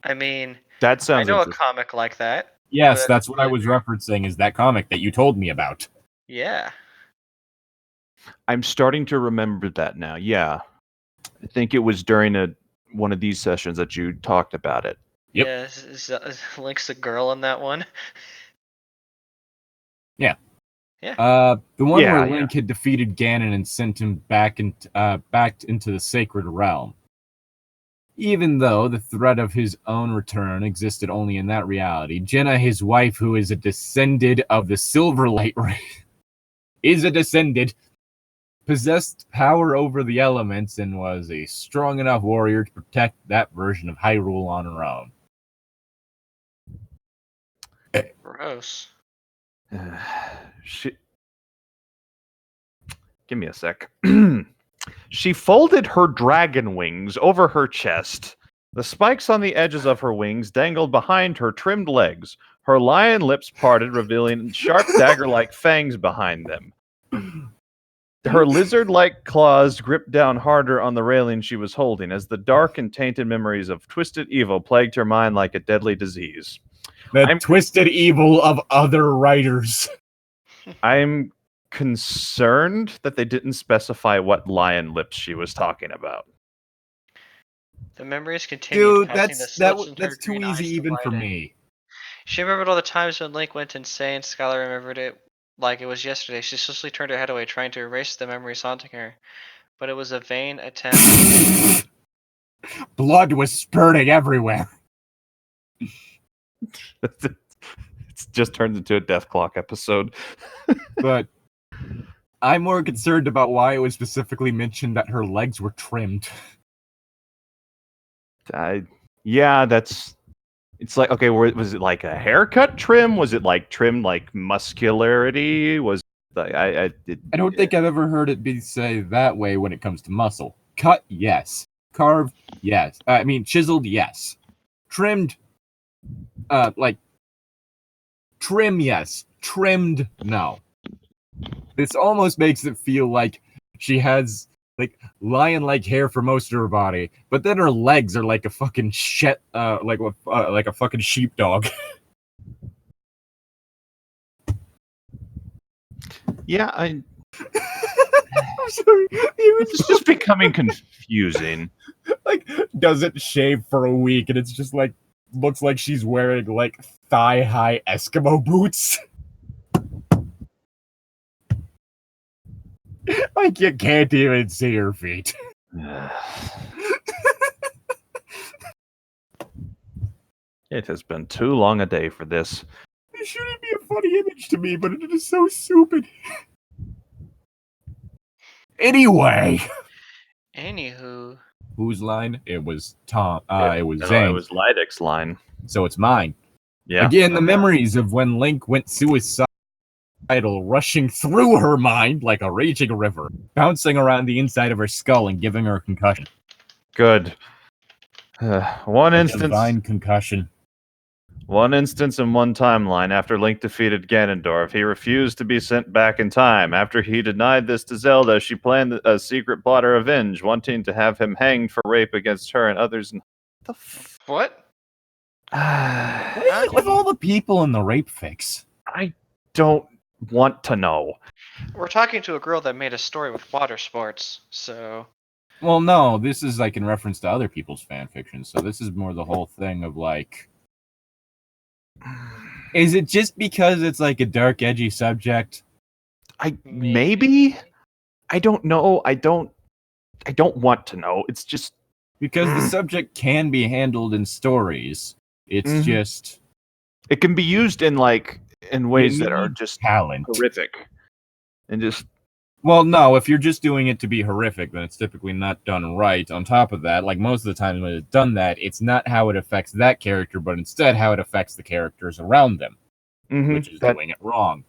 I mean, that sounds. I know a comic like that. Yes, that's what I was referencing. Is that comic that you told me about? Yeah. I'm starting to remember that now. Yeah, I think it was during one of these sessions that you talked about it. Yep. Yeah, Link's a girl in that one. Yeah. Yeah. The one where Link had defeated Ganon and sent him back into the Sacred Realm. Even though the threat of his own return existed only in that reality, Jenna, his wife, who is a descendant of the Silverlight race, possessed power over the elements and was a strong enough warrior to protect that version of Hyrule on her own. Gross. Give me a sec. She folded her dragon wings over her chest. The spikes on the edges of her wings dangled behind her trimmed legs. Her lion lips parted, revealing sharp dagger-like fangs behind them. Her lizard-like claws gripped down harder on the railing she was holding as the dark and tainted memories of twisted evil plagued her mind like a deadly disease. The twisted evil of other writers. I'm concerned that they didn't specify what lion lips she was talking about. The memories continued, Dude, causing the slits in her that's too green easy eyes to even for widen. me. She remembered all the times when Link went insane. Skylar remembered it like it was yesterday. She swiftly turned her head away, trying to erase the memories haunting her. But it was a vain attempt. Blood was spurting everywhere. It just turns into a Death Clock episode. But I'm more concerned about why it was specifically mentioned that her legs were trimmed. Yeah, that's... It's like, okay, was it like a haircut trim? Was it like trim like muscularity? Was like, I don't think I've ever heard it be say that way when it comes to muscle. Cut, yes. Carved, yes. I mean, chiseled, yes. Trimmed, trim, yes. Trimmed, no. This almost makes it feel like she has like lion-like hair for most of her body, but then her legs are like a fucking like a fucking sheepdog. Yeah, I'm sorry. It's just becoming confusing. Like, doesn't shave for a week, and it's just like looks like she's wearing like thigh-high Eskimo boots. Like you can't even see her feet. It has been too long a day for this. It shouldn't be a funny image to me, but it is so stupid. Anyway. Anywho. Whose line? It was Tom. It was No, Zane. it was Lydic's line. So it's mine. Yeah. Again, the memories of when Link went suicidal rushing through her mind like a raging river, bouncing around the inside of her skull and giving her a concussion. Good. One instance. Divine concussion. One instance in one timeline after Link defeated Ganondorf, he refused to be sent back in time. After he denied this to Zelda, she planned a secret plot of revenge, wanting to have him hanged for rape against her and others. What? What is it with all the people in the rape fix? I don't want to know. We're talking to a girl that made a story with water sports, so... Well, no, this is like in reference to other people's fan fiction, so this is more the whole thing of like... Is it just because it's like a dark, edgy subject? Maybe? I don't know. I don't want to know. It's just... Because the subject can be handled in stories. It's just... It can be used in ways that are just horrific. And just... Well, no, if you're just doing it to be horrific, then it's typically not done right. On top of that, like most of the time when it's done that, it's not how it affects that character, but instead how it affects the characters around them, which is doing it wrong.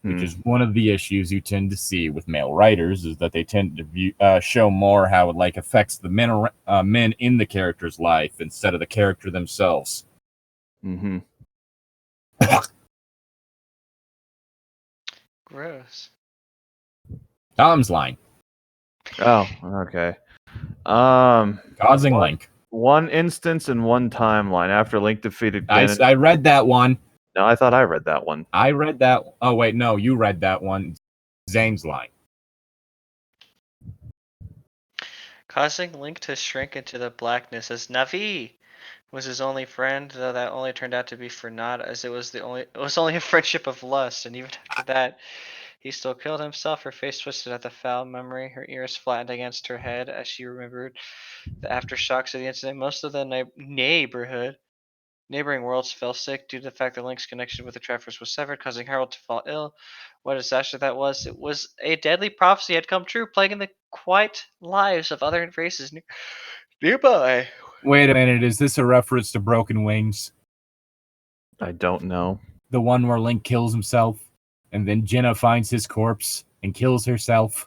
Which is one of the issues you tend to see with male writers, is that they tend to show more how it like affects the men in the character's life instead of the character themselves. Gross. Tom's line. Oh, okay. Causing Link. One instance in one timeline after Link defeated Ganon. I read that one. No, I thought I read that one. I read that. Oh, wait, no, you read that one. Zane's line. Causing Link to shrink into the blackness as Navi was his only friend, though that only turned out to be for naught, as it was only a friendship of lust, and even after that, he still killed himself. Her face twisted at the foul memory, her ears flattened against her head as she remembered the aftershocks of the incident. Most of the neighboring worlds fell sick due to the fact that Link's connection with the Travelers was severed, causing Harold to fall ill. What a disaster that was. It was a deadly prophecy had come true, plaguing the quiet lives of other races nearby. Wait a minute, is this a reference to Broken Wings? I don't know. The one where Link kills himself, and then Jenna finds his corpse and kills herself.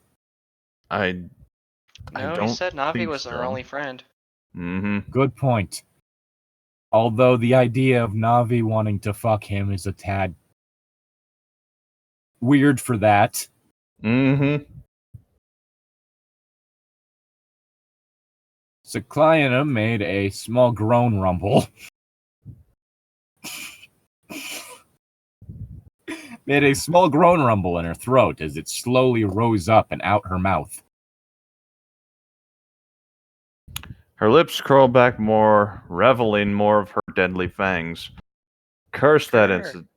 No, I he don't said Navi think was her so. only friend. Mm-hmm. Good point. Although the idea of Navi wanting to fuck him is a tad weird for that. Mm-hmm. Cycliana made a small groan rumble. Made a small groan rumble in her throat as it slowly rose up and out her mouth. Her lips curled back more, reveling more of her deadly fangs. Curse that incident.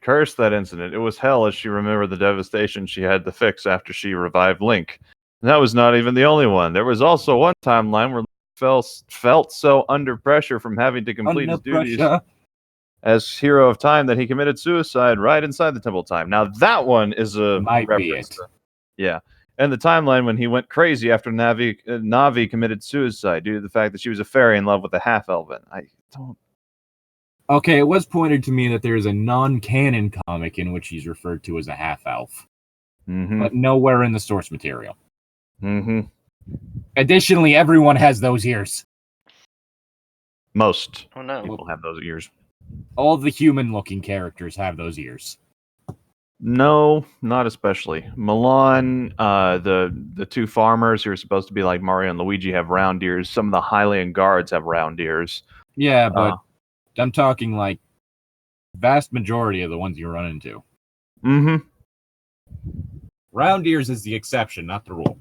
Curse that incident. It was hell as she remembered the devastation she had to fix after she revived Link. And that was not even the only one. There was also one timeline where Link felt so under pressure from having to complete his duties as Hero of Time that he committed suicide right inside the Temple of Time. Now that one is a Might be reference it. to, yeah. And the timeline when he went crazy after Navi committed suicide due to the fact that she was a fairy in love with a half-elven. I don't. Okay, it was pointed to me that there is a non-canon comic in which he's referred to as a half-elf, but nowhere in the source material. Mm-hmm. Additionally, everyone has those ears. Most people have those ears. All the human-looking characters have those ears. No, not especially. Milan, the two farmers who are supposed to be like Mario and Luigi have round ears. Some of the Hylian guards have round ears. Yeah, but I'm talking like vast majority of the ones you run into. Mm-hmm. Round ears is the exception, not the rule.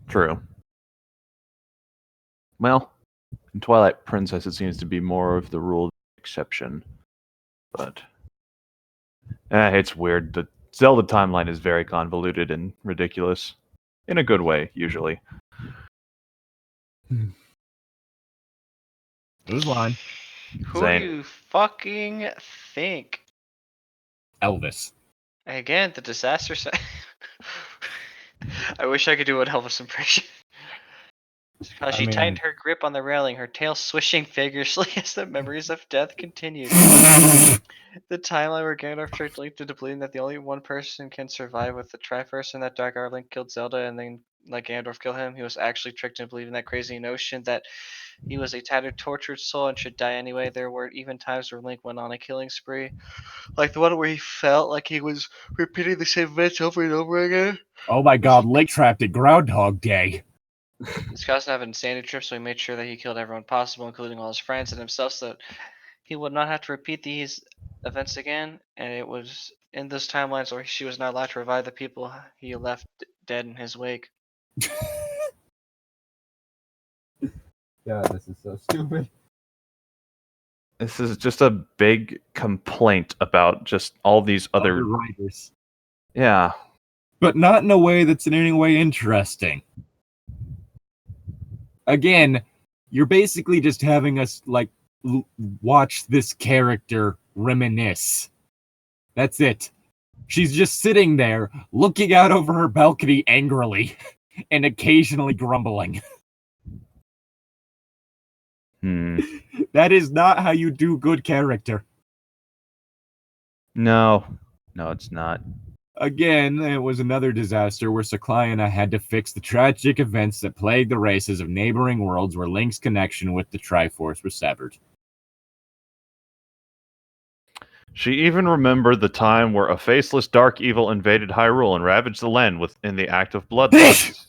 True. Well, in Twilight Princess, it seems to be more of the rule than the exception. But it's weird. The Zelda timeline is very convoluted and ridiculous. In a good way, usually. Who's line? Who Zane. do you fucking think? Elvis. Again, the disaster I wish I could do an Elvis impression. She tightened her grip on the railing, her tail swishing vigorously as the memories of death continued. The timeline where Gandalf tricked Link into believing that the only one person can survive with the Triforce and that Dark Hour Link killed Zelda and then let Gandalf kill him. He was actually tricked into believing that crazy notion that he was a tattered, tortured soul and should die anyway. There were even times where Link went on a killing spree. Like the one where he felt like he was repeating the same events over and over again. Oh my god, Link trapped at Groundhog Day. This caused him to have an insanity trip, so he made sure that he killed everyone possible, including all his friends and himself, so that he would not have to repeat these events again. And it was in those timelines where she was not allowed to revive the people he left dead in his wake. God, this is so stupid. This is just a big complaint about just all these other writers. Yeah. But not in a way that's in any way interesting. Again, you're basically just having us, like, watch this character reminisce. That's it. She's just sitting there, looking out over her balcony angrily, and occasionally grumbling. That is not how you do good character. No, it's not. Again, it was another disaster where Cycliana had to fix the tragic events that plagued the races of neighboring worlds where Link's connection with the Triforce was severed. She even remembered the time where a faceless dark evil invaded Hyrule and ravaged the land in the act of bloodlust.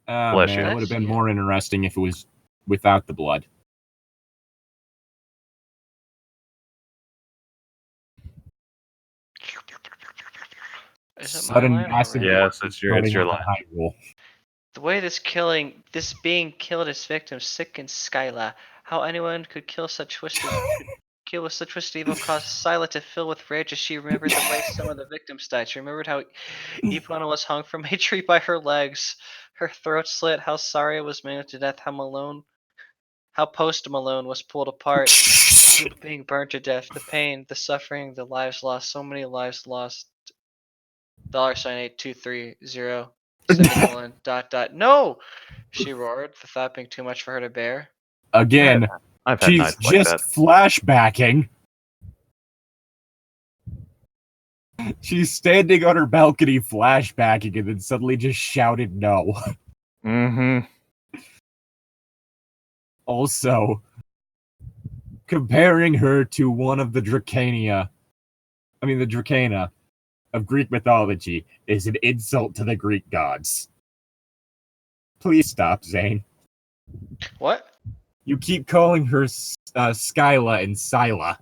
Oh Bless man, you. it would have been more interesting if it was without the blood. Is it Sudden my line massive. Yes, it's your line. Hyrule. The way this being killed its victim sickens Skyla. How anyone could kill with such twisted evil caused Scylla to fill with rage as she remembered the way some of the victims died. She remembered how Epona was hung from a tree by her legs, her throat slit, how Saria was mangled to death, how Post Malone was pulled apart, people being burned to death, the pain, the suffering, the lives lost, so many lives lost. $8230 No! She roared, the thought being too much for her to bear. Again, I've had she's nights like just that. flashbacking. She's standing on her balcony flashbacking and then suddenly just shouted no. Mm-hmm. Also, comparing her to one of the Dracana of Greek mythology is an insult to the Greek gods. Please stop, Zane. What? You keep calling her Skyla and Scylla.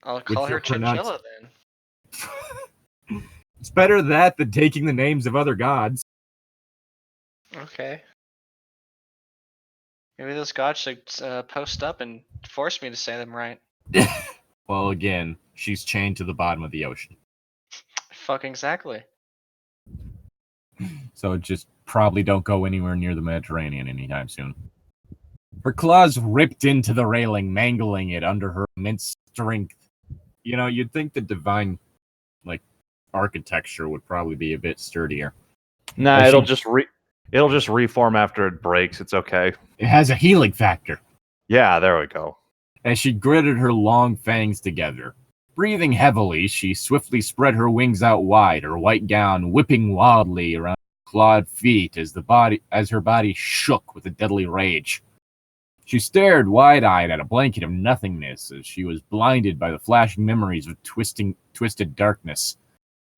I'll call her Chinchilla then. It's better that than taking the names of other gods. Okay. Maybe those gods should post up and force me to say them right. Well, again, she's chained to the bottom of the ocean. Fucking exactly. So just probably don't go anywhere near the Mediterranean anytime soon. Her claws ripped into the railing, mangling it under her immense strength. You know, you'd think the divine, architecture would probably be a bit sturdier. Nah, it'll just reform after it breaks. It's okay. It has a healing factor. Yeah, there we go. As she gritted her long fangs together, breathing heavily, she swiftly spread her wings out wide, her white gown whipping wildly around her clawed feet as her body shook with a deadly rage. She stared wide-eyed at a blanket of nothingness as she was blinded by the flashing memories of twisted darkness.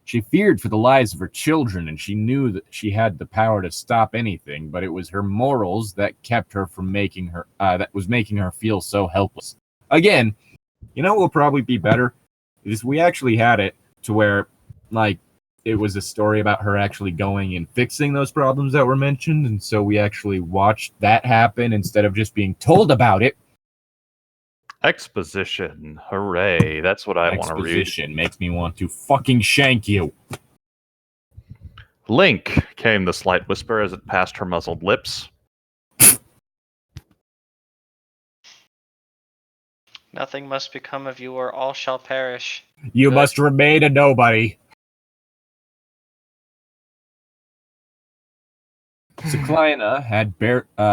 She feared for the lives of her children, and she knew that she had the power to stop anything, but it was her morals that kept her from making her feel so helpless. Again, you know what will probably be better? Is we actually had it to where, it was a story about her actually going and fixing those problems that were mentioned, and so we actually watched that happen instead of just being told about it. Exposition. Hooray. That's what I want to read. Exposition makes me want to fucking shank you. Link, came the slight whisper as it passed her muzzled lips. Nothing must become of you or all shall perish. You Good. must remain a nobody. Cyclina had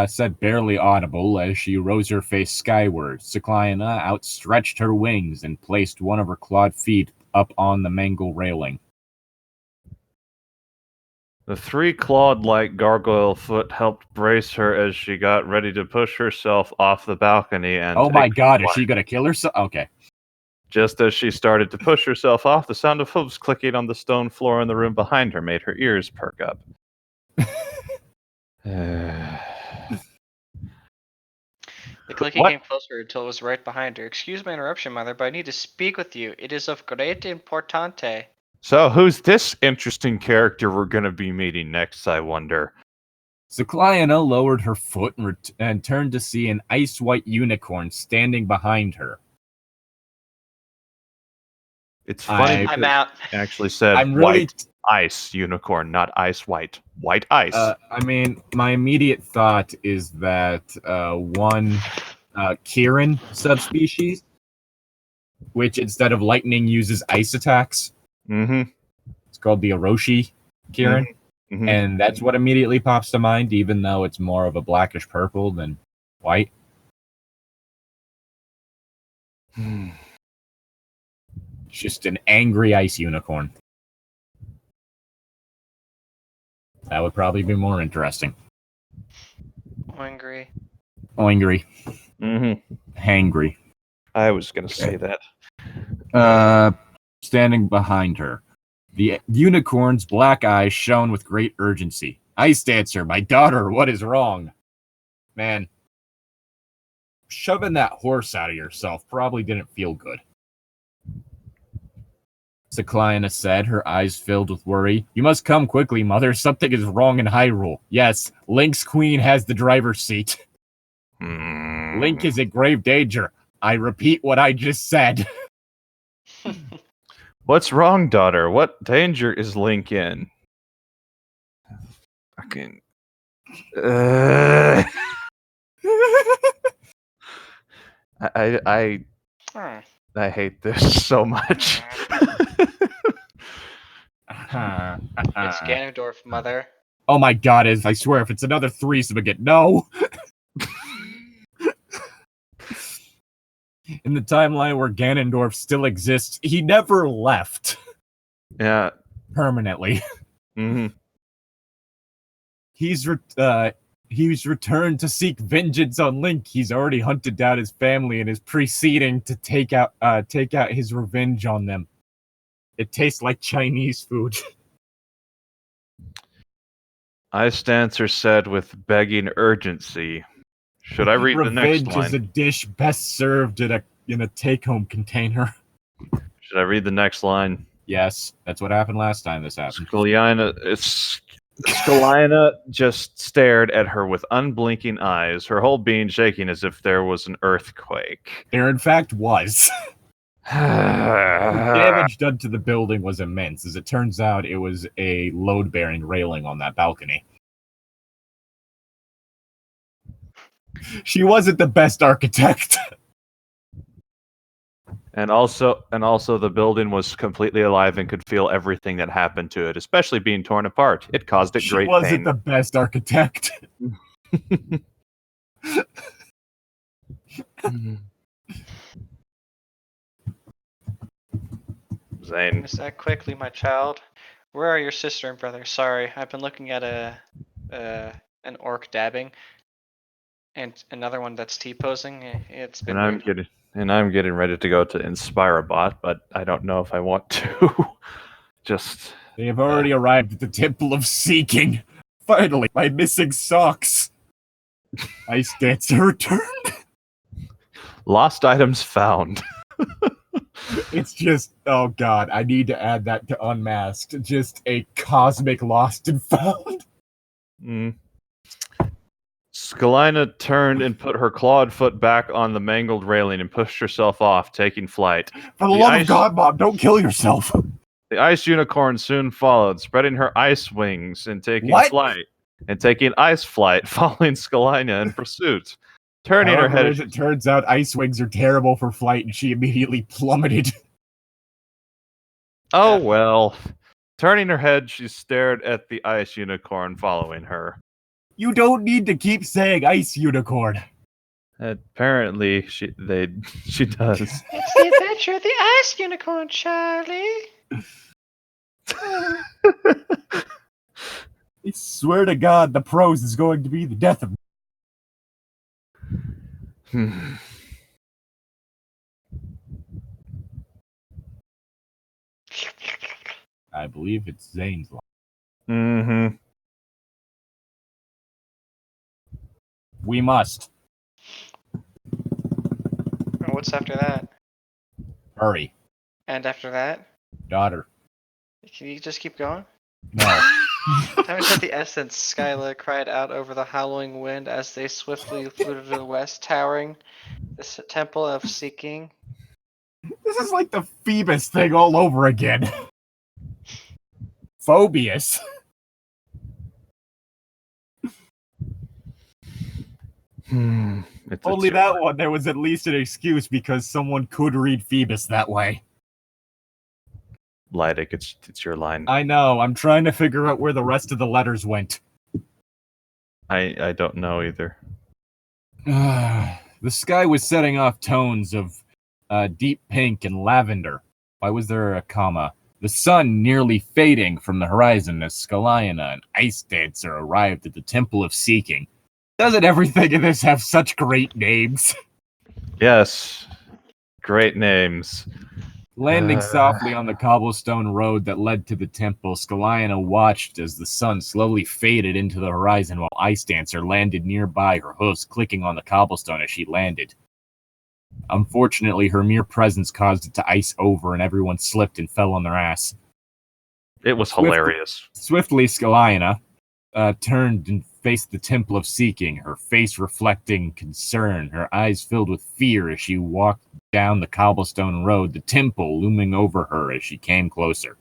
said barely audible as she rose her face skyward. Cyclina outstretched her wings and placed one of her clawed feet up on the mangle railing. The three clawed-like gargoyle foot helped brace her as she got ready to push herself off the balcony and oh my god, is she gonna kill herself? Okay. Just as she started to push herself off, the sound of hooves clicking on the stone floor in the room behind her made her ears perk up. The clicking came closer until it was right behind her. Excuse my interruption, Mother, but I need to speak with you. It is of great importante. So, who's this interesting character we're going to be meeting next, I wonder? Cyclina lowered her foot and turned to see an ice-white unicorn standing behind her. It's funny I'm out. Actually said white ice unicorn, not ice white. White ice. My immediate thought is that one Kirin subspecies, which instead of lightning uses ice attacks. Mm-hmm. It's called the Orochi Kirin. Mm-hmm. And that's what immediately pops to mind, even though it's more of a blackish purple than white. It's just an angry ice unicorn. That would probably be more interesting. Angry. Angry. Mm-hmm. Hangry. I was going to say that. Standing behind her. The unicorn's black eyes shone with great urgency. Ice Dancer, my daughter, what is wrong? Man, shoving that horse out of yourself probably didn't feel good. Cyclina said, her eyes filled with worry. You must come quickly, Mother. Something is wrong in Hyrule. Yes, Link's queen has the driver's seat. Link is in grave danger. I repeat what I just said. What's wrong, daughter? What danger is Link in? Fucking. I hate this so much. It's Ganondorf, Mother. Oh my god, I swear, if it's another threesome again, no! in the timeline where Ganondorf still exists, he never left. Yeah. Permanently. Mm-hmm. He's returned to seek vengeance on Link. He's already hunted down his family and is proceeding to take out his revenge on them. It tastes like Chinese food. Ice Dancer said with begging urgency. Should I read the next Revenge line? is a dish best served in a take-home container. Should I read the next line? Yes, that's what happened last time this happened. Skalina just stared at her with unblinking eyes, her whole being shaking as if there was an earthquake. There, in fact, was. The damage done to the building was immense. As it turns out, it was a load-bearing railing on that balcony. She wasn't the best architect. And also the building was completely alive and could feel everything that happened to it, especially being torn apart. It caused it great pain. She wasn't the best architect. Zane. Miss that quickly, my child. Where are your sister and brother? Sorry, I've been looking at an orc dabbing, and another one that's T-posing. It's been weird. I'm getting ready to go to Inspirabot, but I don't know if I want to. Just they have already arrived at the Temple of Seeking. Finally, my missing socks. Ice Dancer returned. Lost items found. It's just, oh god, I need to add that to Unmasked. Just a cosmic lost and found. Skalina turned and put her clawed foot back on the mangled railing and pushed herself off, taking flight. For the love of God, Mom, don't kill yourself. The ice unicorn soon followed, spreading her ice wings and taking flight. And taking ice flight, following Skalina in pursuit. Turning her head. As it turns out, ice wings are terrible for flight, and she immediately plummeted. Oh well. Turning her head, she stared at the ice unicorn following her. You don't need to keep saying ice unicorn. Apparently, she does. It's the adventure of the ice unicorn, Charlie. I swear to God, the prose is going to be the death of me. I believe it's Zane's line. Mm-hmm. We must. What's after that? Hurry. And after that? Daughter. Can you just keep going? No. Having said the essence, Skyla cried out over the howling wind as they swiftly flew to the west, towering the temple of seeking. This is like the Phoebus thing all over again. Phobius. Only that one, there was at least an excuse because someone could read Phoebus that way. Llytic, it's your line. I know, I'm trying to figure out where the rest of the letters went. I don't know either. The sky was setting off tones of deep pink and lavender. Why was there a comma? The sun nearly fading from the horizon as Skalina and Ice Dancer arrived at the Temple of Seeking. Doesn't everything in this have such great names? Yes. Great names. Landing softly on the cobblestone road that led to the temple, Skalina watched as the sun slowly faded into the horizon while Ice Dancer landed nearby, her hooves clicking on the cobblestone as she landed. Unfortunately, her mere presence caused it to ice over and everyone slipped and fell on their ass. It was hilarious. Swiftly, Skalina turned and faced the Temple of Seeking, her face reflecting concern, her eyes filled with fear as she walked down the cobblestone road, the temple looming over her as she came closer.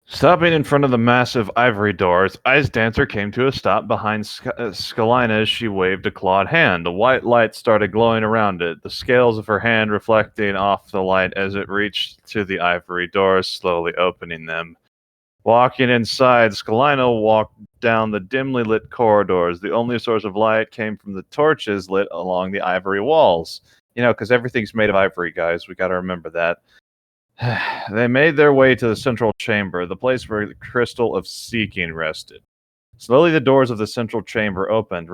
Stopping in front of the massive ivory doors, Ice Dancer came to a stop behind Skalina as she waved a clawed hand. A white light started glowing around it, the scales of her hand reflecting off the light as it reached to the ivory doors, slowly opening them. Walking inside, Skalina walked down the dimly lit corridors. The only source of light came from the torches lit along the ivory walls. Because everything's made of ivory, guys. We got to remember that. They made their way to the central chamber, the place where the crystal of seeking rested. Slowly, the doors of the central chamber opened,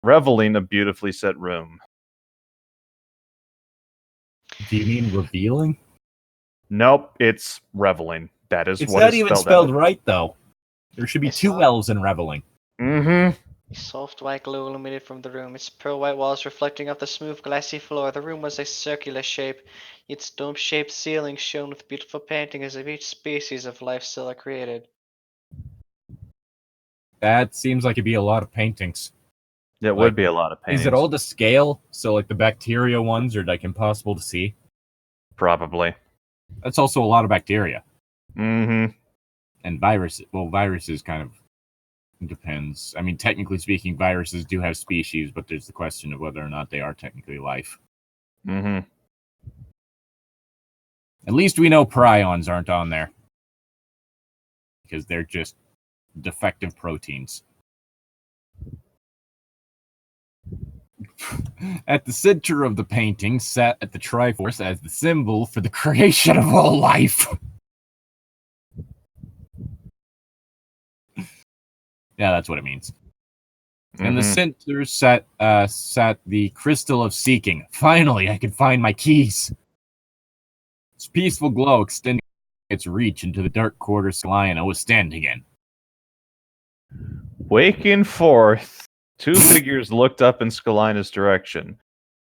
revealing a beautifully set room. Do you mean revealing? Nope, it's reveling. That is it's what not is even spelled right, though. There should be two L's in reveling. Mm-hmm. A soft white glow illuminated from the room, its pearl white walls reflecting off the smooth glassy floor. The room was a circular shape. Its dome-shaped ceiling shone with beautiful paintings of each species of life still created. That seems like it'd be a lot of paintings. It would be a lot of paintings. Is it all to scale? So, like, the bacteria ones are, like, impossible to see? Probably. That's also a lot of bacteria. Mm-hmm. And viruses. Well, viruses kind of depends. I mean, technically speaking, viruses do have species, but there's the question of whether or not they are technically life. Mm-hmm. At least we know prions aren't on there. Because they're just defective proteins. At the center of the painting sat at the Triforce as the symbol for the creation of all life. Yeah, that's what it means. Mm-hmm. In the center sat the Crystal of Seeking. Finally, I could find my keys. Its peaceful glow extending its reach into the dark quarters Skalina was standing in. Waking forth, two figures looked up in Skalina's direction.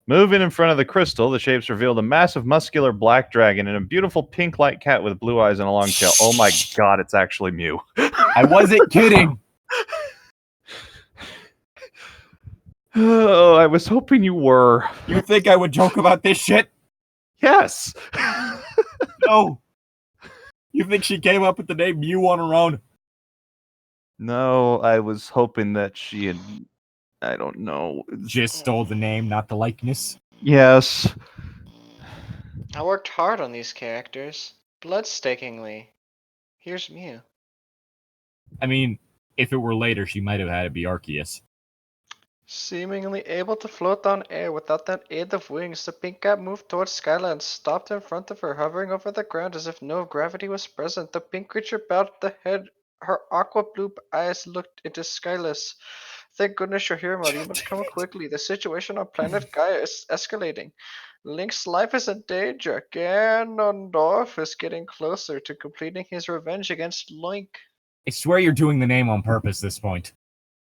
Moving in front of the crystal, the shapes revealed a massive muscular black dragon and a beautiful pink-light cat with blue eyes and a long tail. Oh my god, it's actually Mew. I wasn't kidding! Oh, I was hoping you were. You think I would joke about this shit? Yes! No! You think she came up with the name Mew on her own? No, I was hoping that she had... I don't know. Just stole the name, not the likeness? Yes. I worked hard on these characters. Bloodstakingly. Here's Mew. I mean, if it were later, she might have had to be Arceus. Seemingly able to float on air without the aid of wings, the pink cat moved towards Skyla and stopped in front of her, hovering over the ground as if no gravity was present. The pink creature bowed the head. Her aqua blue eyes looked into Skyla's. Thank goodness you're here, Mother. You must come quickly. The situation on planet Gaia is escalating. Link's life is in danger. Ganondorf is getting closer to completing his revenge against Link. I swear you're doing the name on purpose at this point.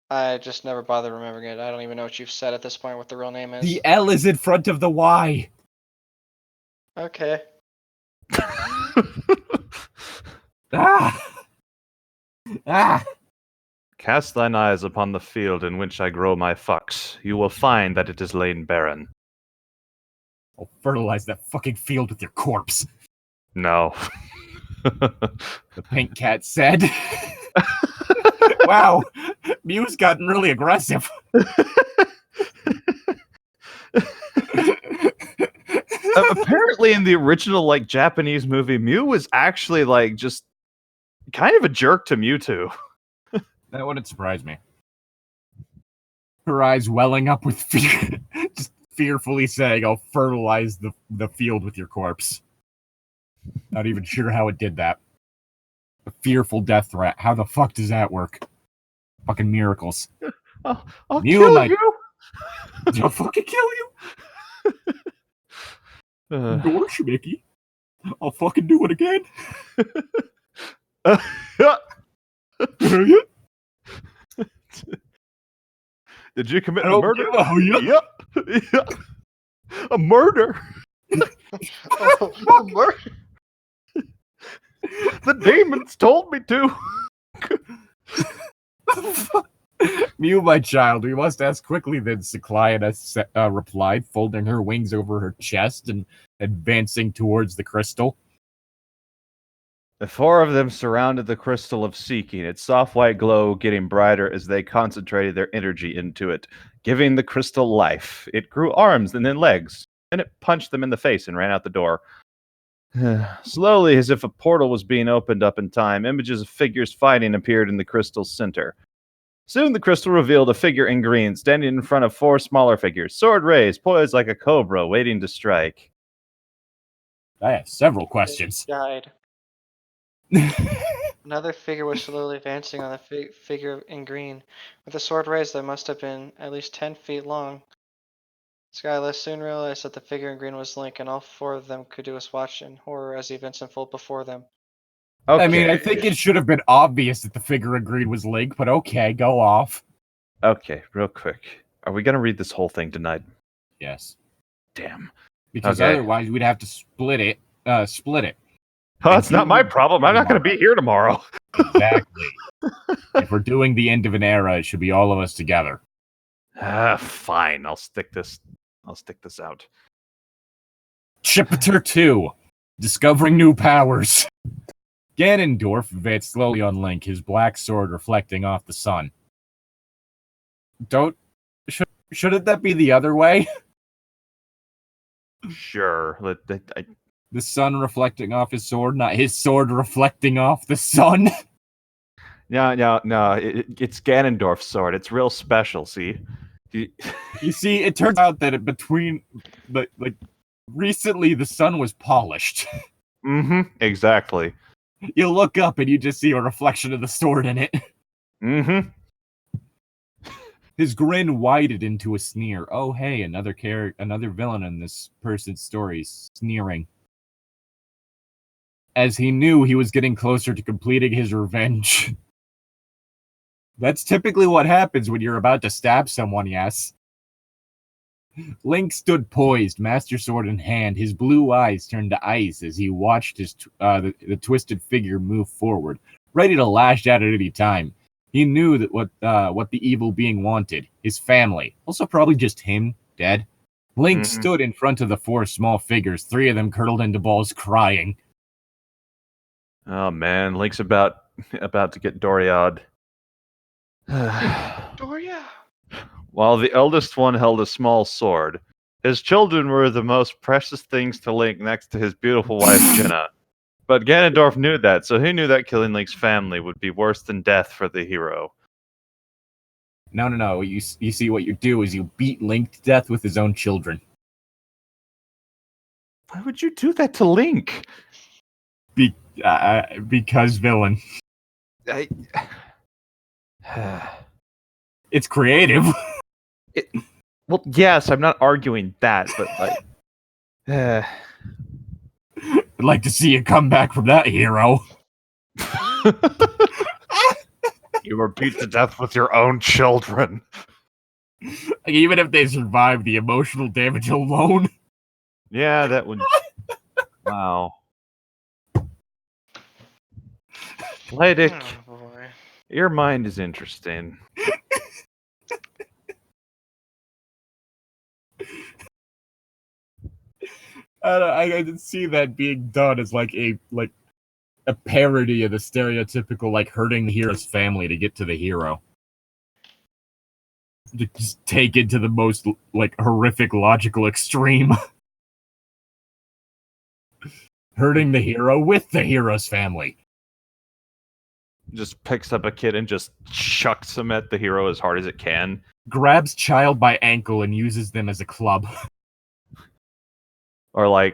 I just never bothered remembering it. I don't even know what you've said at this point, what the real name is. The L is in front of the Y. Okay. Cast thine eyes upon the field in which I grow my fucks. You will find that it is lain barren. I'll fertilize that fucking field with your corpse. No. The pink cat said. Wow, Mew's gotten really aggressive. Apparently in the original Japanese movie, Mew was actually just kind of a jerk to Mewtwo. That wouldn't surprise me. Her eyes welling up with fear, just fearfully saying, I'll fertilize the field with your corpse. Not even sure how it did that. A fearful death threat. How the fuck does that work? Fucking miracles. I'll kill you! I'll fucking kill you! Gosh, Mickey. I'll fucking do it again. Did you commit a murder? Yep. A murder. A murder? The demons told me to. Mew, my child, we must ask quickly, then Skalina replied, folding her wings over her chest and advancing towards the crystal. The four of them surrounded the crystal of seeking, its soft white glow getting brighter as they concentrated their energy into it, giving the crystal life. It grew arms and then legs. Then it punched them in the face and ran out the door. Slowly, as if a portal was being opened up in time, images of figures fighting appeared in the crystal's center. Soon the crystal revealed a figure in green, standing in front of 4 smaller figures, sword raised, poised like a cobra, waiting to strike. I have several questions. Died. Another figure was slowly advancing on the figure in green. With the sword raised, that must have been at least 10 feet long. Skylar soon realized that the figure in green was Link, and all 4 of them could do was watch in horror as the events unfold before them. Okay. I mean, I think it should have been obvious that the figure in green was Link, but okay, go off. Okay, real quick. Are we going to read this whole thing tonight? Yes. Damn. Because Okay. otherwise we'd have to split it. Oh, it's not my problem. I'm not going to be here tomorrow. Exactly. If we're doing the end of an era, it should be all of us together. Fine. I'll stick this out. Chapter 2. Discovering New Powers. Ganondorf advanced slowly on Link, his black sword reflecting off the sun. Shouldn't that be the other way? Sure. The sun reflecting off his sword, not his sword reflecting off the sun. No. It's Ganondorf's sword. It's real special, see? You see, it turns out that recently the sun was polished. Mm-hmm. Exactly. You look up and you just see a reflection of the sword in it. Mm-hmm. His grin widened into a sneer. Oh, hey, another villain in this person's story, sneering. As he knew he was getting closer to completing his revenge. That's typically what happens when you're about to stab someone, yes. Link stood poised, Master Sword in hand, his blue eyes turned to ice as he watched the twisted figure move forward, ready to lash out at any time. He knew that what the evil being wanted, his family, also probably just him, dead. Link stood in front of the 4 small figures, 3 of them curdled into balls, crying. Oh man, Link's about to get Doriad. Doria! While the eldest one held a small sword, his children were the most precious things to Link next to his beautiful wife, Jenna. But Ganondorf knew that, so he knew that killing Link's family would be worse than death for the hero. No. You see, what you do is you beat Link to death with his own children. Why would you do that to Link? Because villain. It's creative. Well, yes, I'm not arguing that, but I'd like to see you come back from that, hero. You were beat to death with your own children. Even if they survive the emotional damage alone. Yeah, that would... Wow. Llytic, your mind is interesting. I can see that being done as like a parody of the stereotypical hurting the hero's family to get to the hero. To just take it to the most horrific logical extreme. Hurting the hero with the hero's family. Just picks up a kid and just chucks him at the hero as hard as it can. Grabs child by ankle and uses them as a club. Or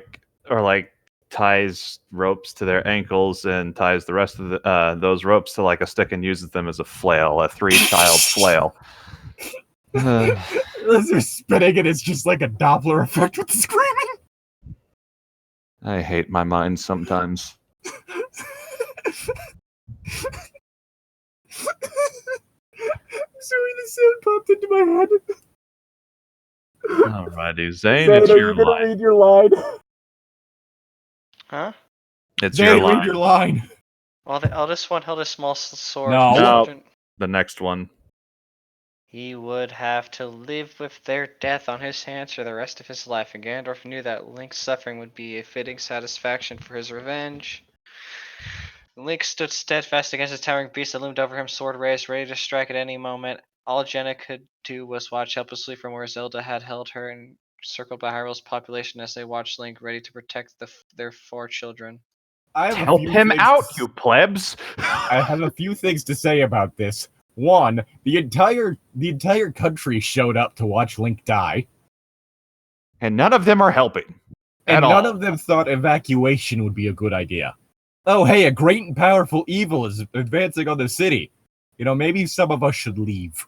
ties ropes to their ankles and ties the rest of those ropes to a stick and uses them as a flail, a 3-child flail. As they're spinning and it's just like a Doppler effect with the screaming. I hate my mind sometimes. Sorry, the sound popped into my head. Alrighty, Zane, it's your line. Read your line. Huh? It's Zane, your line. read your line. Well, the eldest one held a small sword. No. The next one. He would have to live with their death on his hands for the rest of his life, and Ganondorf knew that Link's suffering would be a fitting satisfaction for his revenge. Link stood steadfast against the towering beast that loomed over him, sword raised, ready to strike at any moment. All Jenna could do was watch helplessly from where Zelda had held her and circled by Hyrule's population as they watched Link ready to protect their 4 children. Help him out, you plebs! I have a few things to say about this. One, the entire country showed up to watch Link die. And none of them are helping. And none of them thought evacuation would be a good idea. Oh, hey, a great and powerful evil is advancing on the city. Maybe some of us should leave.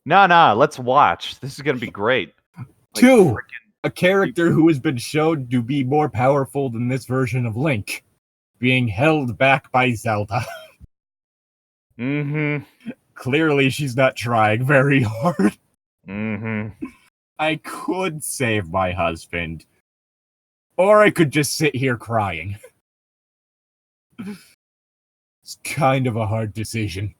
Nah, let's watch. This is going to be great. Two, a character who has been shown to be more powerful than this version of Link, being held back by Zelda. Clearly, she's not trying very hard. I could save my husband. Or I could just sit here crying. It's kind of a hard decision.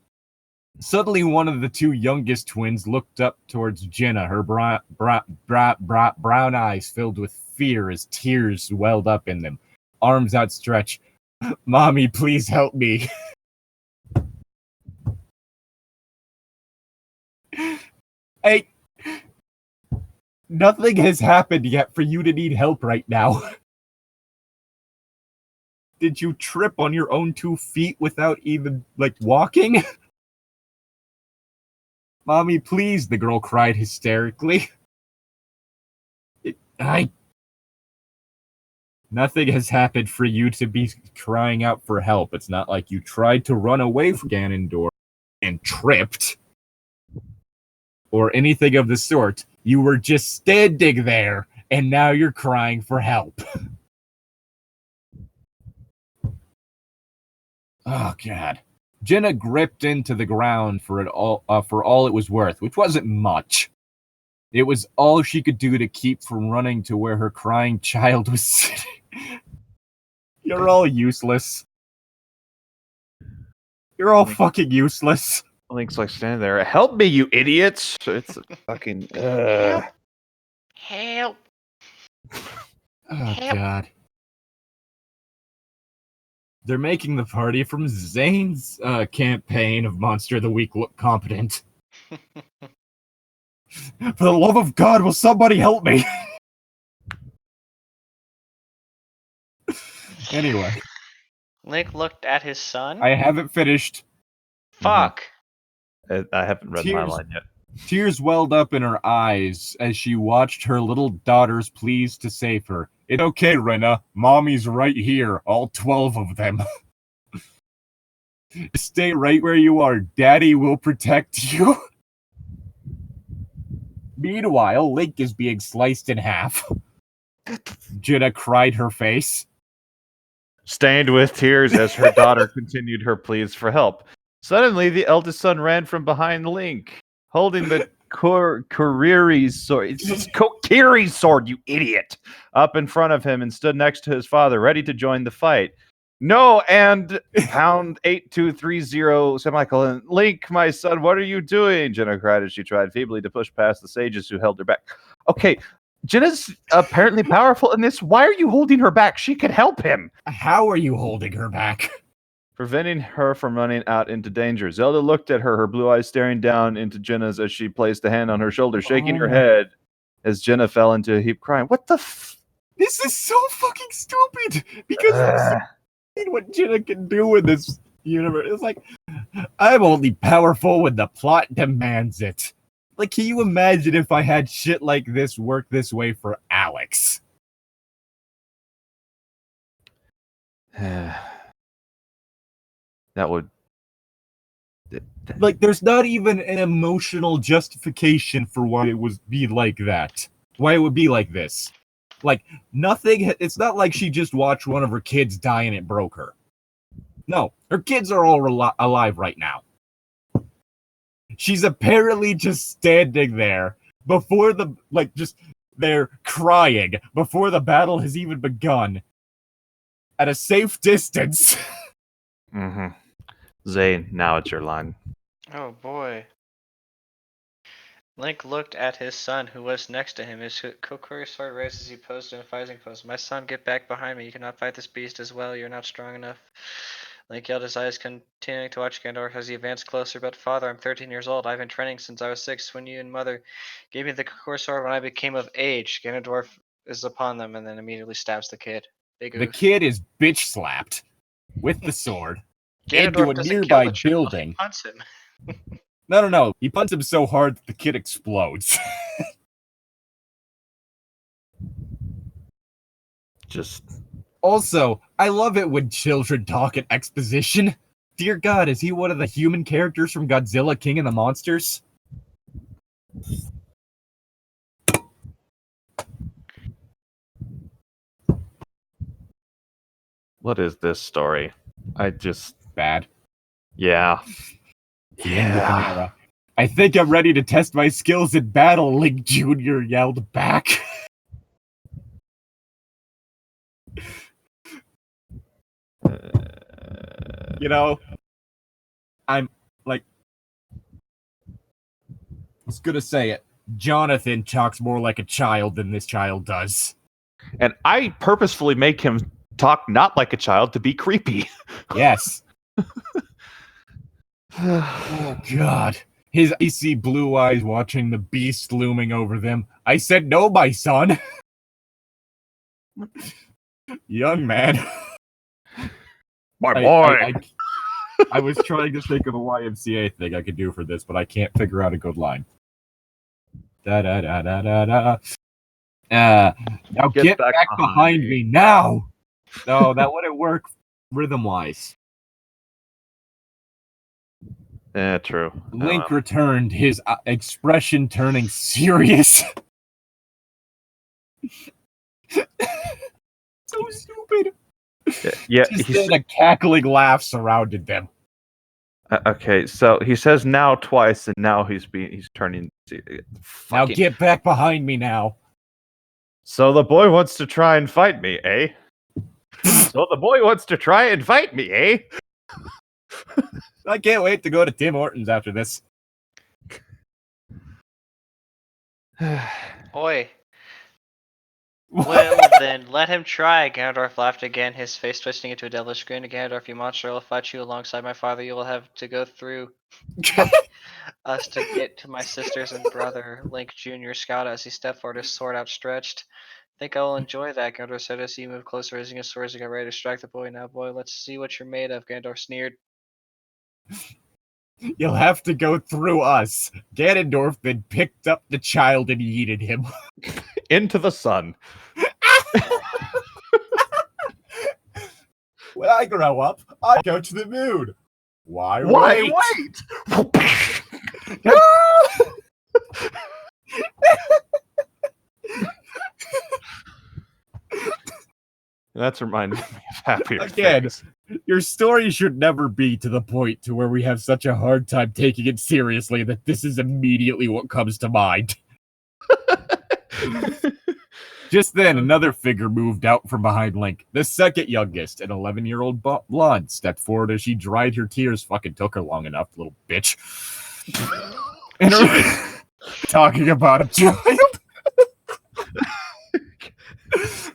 Suddenly, one of the two youngest twins looked up towards Jenna, her brown eyes filled with fear as tears welled up in them. Arms outstretched. Mommy, please help me. Hey, nothing has happened yet for you to need help right now. Did you trip on your own 2 feet without even, walking? Mommy, please, the girl cried hysterically. Nothing has happened for you to be crying out for help. It's not like you tried to run away from Ganondorf and tripped. Or anything of the sort. You were just standing there, and now you're crying for help. Oh, God. Jenna gripped into the ground for all it was worth, which wasn't much. It was all she could do to keep from running to where her crying child was sitting. You're all useless. You're all fucking useless. Link's standing there. Help me, you idiots! It's fucking. Help! Oh, God. They're making the party from Zane's campaign of Monster of the Week look competent. For the love of God, will somebody help me? Anyway. Link looked at his son? I haven't finished. Fuck. I haven't read my line yet. Tears welled up in her eyes as she watched her little daughters pleas to save her. It's okay, Rena. Mommy's right here. All 12 of them. Stay right where you are. Daddy will protect you. Meanwhile, Link is being sliced in half. Jenna cried her face. Stained with tears as her daughter continued her pleas for help. Suddenly, the eldest son ran from behind Link, holding the Kokiri's sword. It's Kokiri's sword, you idiot! Up in front of him and stood next to his father, ready to join the fight. No, and pound 8230 semicolon. Link, my son, what are you doing? Jenna cried as she tried feebly to push past the sages who held her back. Okay, Jenna's apparently powerful in this. Why are you holding her back? She could help him. How are you holding her back? Preventing her from running out into danger. Zelda looked at her, her blue eyes staring down into Jenna's as she placed a hand on her shoulder, shaking her head as Jenna fell into a heap crying. What the This is so fucking stupid! Because what Jenna can do in this universe. It's like, I'm only powerful when the plot demands it. Can you imagine if I had shit like this work this way for Alex? That would... there's not even an emotional justification for why it would be like that. Why it would be like this. Nothing, it's not like she just watched one of her kids die and it broke her. No, her kids are all alive right now. She's apparently just standing there before they're crying before the battle has even begun at a safe distance. Zane, now it's your line. Oh boy. Link looked at his son, who was next to him. His Kokiri sword raised as he posed in a fighting pose. My son, get back behind me. You cannot fight this beast as well. You're not strong enough. Link yelled, his eyes continuing to watch Ganondorf as he advanced closer. But father, I'm 13 years old. I've been training since I was 6 when you and mother gave me the Kokiri sword when I became of age. Ganondorf is upon them and then immediately stabs the kid. The kid is bitch slapped with the sword into a doesn't nearby kill the child, building. he hunts him. No. He punches him so hard that the kid explodes. Just. Also, I love it when children talk in exposition. Dear God, is he one of the human characters from Godzilla King of the Monsters? What is this story? Bad. Yeah. The end of an era. I think I'm ready to test my skills in battle, Link Jr. yelled back. You know, I'm like, I was gonna say it. Jonathan talks more like a child than this child does. And I purposefully make him talk not like a child to be creepy. Yes. Oh, God. His icy blue eyes watching the beast looming over them. I said no, my son. Young man. My boy. I was trying to think of a YMCA thing I could do for this, but I can't figure out a good line. Da-da-da-da-da-da. Now get back behind me now. No, that wouldn't work rhythm-wise. Yeah, true. Link returned, his expression turning serious. So stupid. Yeah, Just a cackling laugh surrounded them. Okay, so he says now twice, and now he's turning. Now get back behind me now. So the boy wants to try and fight me, eh? So the boy wants to try and fight me, eh? I can't wait to go to Tim Hortons after this. Oi. Well, then, let him try. Ganondorf laughed again, his face twisting into a devilish grin. Ganondorf, you monster, I will fight you alongside my father. You will have to go through us to get to my sisters and brother. Link Jr. scowled as he stepped forward, his sword outstretched. Think I will enjoy that, Ganondorf said as he moved closer, raising his sword as he got ready to strike the boy. Now, boy, let's see what you're made of, Ganondorf sneered. You'll have to go through us. Ganondorf then picked up the child and yeeted him. Into the sun. When I grow up, I go to the moon. Why wait? That's reminding me of happier things. Your story should never be to the point to where we have such a hard time taking it seriously that this is immediately what comes to mind. Just then, another figure moved out from behind Link. The second youngest, an 11-year-old blonde, stepped forward as she dried her tears. Fucking took her long enough, little bitch. And talking about a child.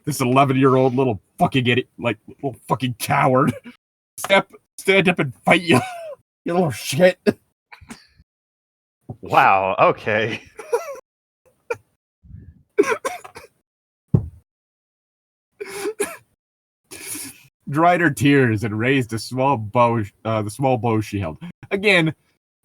This 11-year-old little fucking idiot, like little fucking coward. Stand up and fight you, you little shit. Wow. Okay. Dried her tears and raised a small bow, the small bow she held. Again,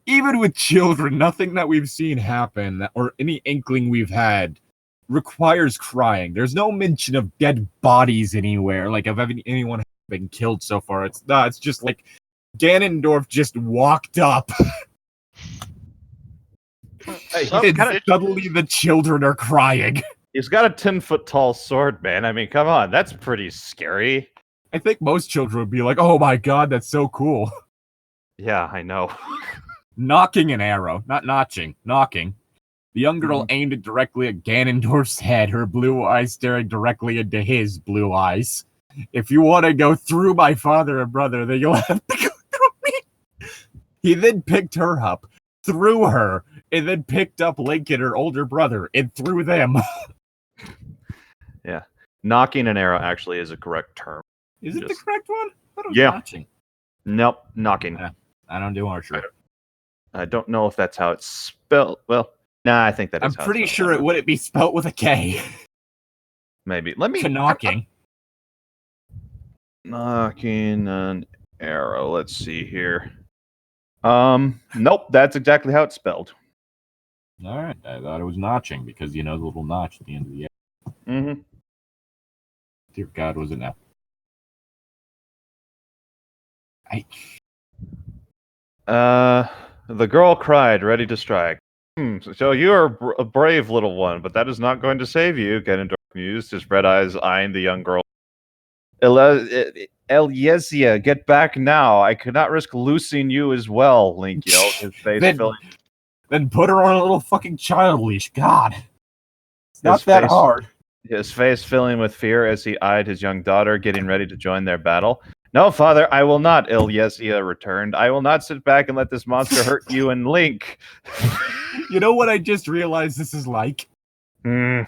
even with children, nothing that we've seen happen or any inkling we've had requires crying. There's no mention of dead bodies anywhere, like of anyone been killed so far. It's just like Ganondorf just walked up. Suddenly the children are crying. He's got a 10-foot tall sword, man. I mean, come on, that's pretty scary. I think most children would be like, oh my god, that's so cool. Yeah, I know. Knocking an arrow. Not notching. Knocking. The young girl aimed it directly at Ganondorf's head, her blue eyes staring directly into his blue eyes. If you want to go through my father and brother, then you'll have to go through me. He then picked her up, threw her, and then picked up Link and her older brother and threw them. Yeah. Knocking an arrow actually is a correct term. Is it the correct one? I thought it was notching. Nope, knocking. Yeah, I don't do archery. I don't know if that's how it's spelled. Well, nah, I think that is. I'm pretty sure it wouldn't be spelled with a K. Maybe. Let me. Knocking. Knocking an arrow. Let's see here. Nope, that's exactly how it's spelled. All right, I thought it was notching because the little notch at the end of the Mm-hmm. Dear God, was it now? The girl cried, ready to strike. So you are a brave little one, but that is not going to save you, Ganondorf mused, his red eyes eyeing the young girl. Eliesia, get back now. I could not risk loosing you as well, Link yelled, his face filling. Then put her on a little fucking child leash. God. It's not that hard. His face filling with fear as he eyed his young daughter, getting ready to join their battle. No, father, I will not, Ilyesia returned. I will not sit back and let this monster hurt you and Link. You know what I just realized this is like? Hmm.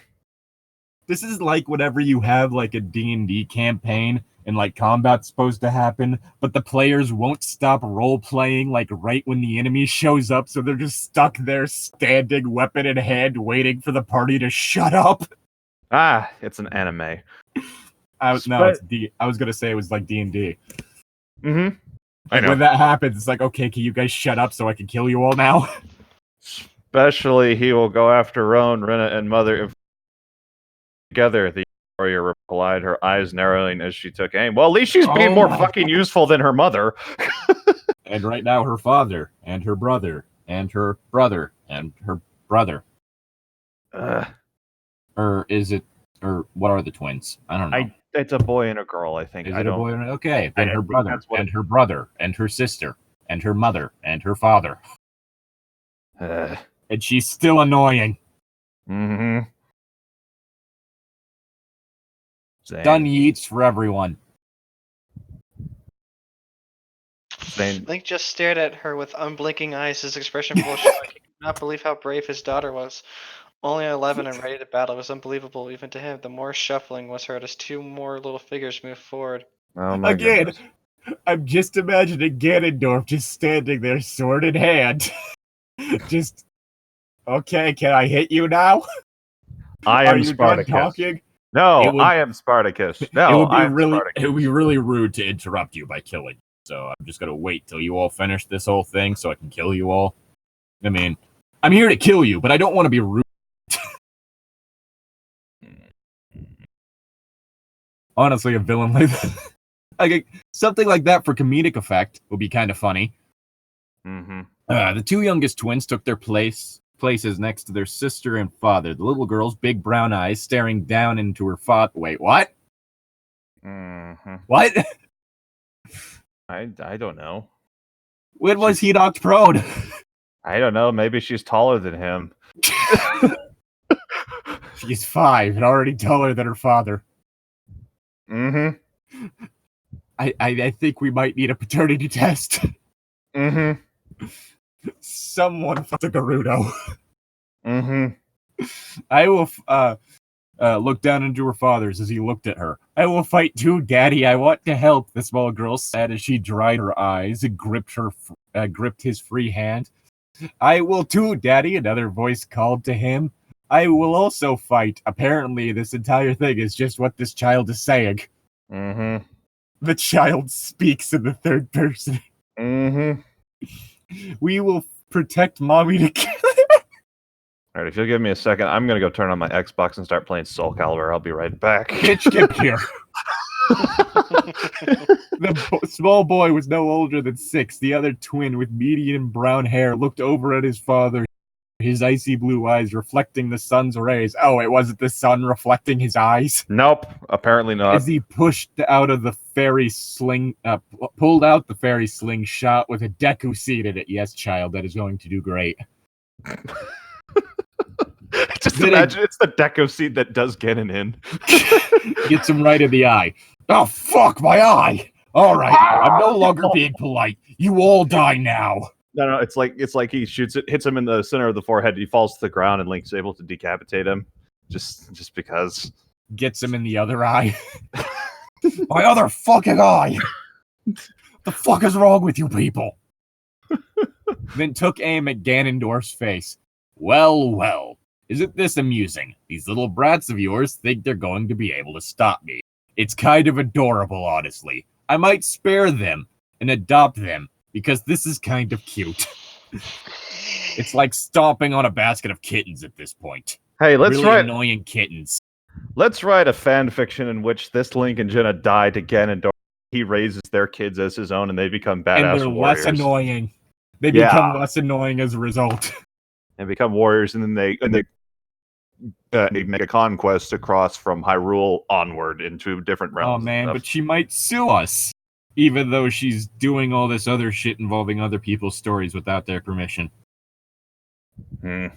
This is like whenever you have like a D&D campaign and like combat's supposed to happen, but the players won't stop role-playing like right when the enemy shows up, so they're just stuck there standing, weapon in hand, waiting for the party to shut up. Ah, it's an anime. I was gonna say it was like D&D. Mm-hmm. I know. When that happens, it's like, okay, can you guys shut up so I can kill you all now? Especially he will go after Roan, Rena, and Mother together. The warrior replied, her eyes narrowing as she took aim. Well, at least she's being more fucking useful than her mother. And right now, her father, and her brother, and her brother, and her brother. Or is it? Or what are the twins? I don't know. It's a boy and a girl, I think. Is it a boy? Okay, then her brother, and her brother, and her sister, and her mother, and her father. And she's still annoying. Mm-hmm. Done yeets for everyone. Link just stared at her with unblinking eyes, his expression full of shock. He could not believe how brave his daughter was. Only 11 and ready to battle. It was unbelievable even to him. The more shuffling was heard as two more little figures moved forward. Oh my goodness. I'm just imagining Ganondorf just standing there, sword in hand. Just, okay, can I hit you now? I am Spartacus. Done talking? No, I am Spartacus. No, it would be really rude to interrupt you by killing. So I'm just gonna wait till you all finish this whole thing so I can kill you all. I mean, I'm here to kill you, but I don't want to be rude. Honestly, a villain like that, like something like that for comedic effect would be kind of funny. Mm-hmm. The two youngest twins took their places next to their sister and father. The little girl's big brown eyes staring down into her father. Wait, what? Mm-hmm. What? I don't know. When was he knocked prone? I don't know. Maybe she's taller than him. She's 5 and already taller than her father. Mm-hmm. I think we might need a paternity test. Mm-hmm. Someone fucked a Gerudo. Mm-hmm. I will look down into her father's as he looked at her. I will fight too, Daddy. I want to help, the small girl said as she dried her eyes and gripped his free hand. I will too, Daddy, another voice called to him. I will also fight. Apparently, this entire thing is just what this child is saying. Mm-hmm. The child speaks in the third person. Mm-hmm. We will protect Mommy together. All right, if you'll give me a second, I'm going to go turn on my Xbox and start playing Soul Calibur. I'll be right back. Bitch, get here. The small boy was no older than 6. The other twin with medium brown hair looked over at his father, his icy blue eyes reflecting the sun's rays. Oh, it wasn't the sun reflecting his eyes? Nope, apparently not. As he pulled out the fairy slingshot with a Deku seat in it. Yes, child, that is going to do great. Just imagine it's the Deku seat that does Ganon in. Gets him right in the eye. Oh, fuck, my eye! Alright, I'm no longer being polite. You all die now. No, it's like he hits him in the center of the forehead, he falls to the ground, and Link's able to decapitate him. Just because. Gets him in the other eye. My other fucking eye! The fuck is wrong with you people? Then took aim at Ganondorf's face. Well. Isn't this amusing? These little brats of yours think they're going to be able to stop me. It's kind of adorable, honestly. I might spare them and adopt them, because this is kind of cute. It's like stomping on a basket of kittens at this point. Hey, let's really write annoying kittens. Let's write a fan fiction in which this Link and Jenna die to Ganondorf. He raises their kids as his own, and they become badass and they're warriors. less annoying. They become less annoying as a result. And become warriors, and then they make a conquest across from Hyrule onward into different realms. Oh man, but she might sue us, even though she's doing all this other shit involving other people's stories without their permission. I'm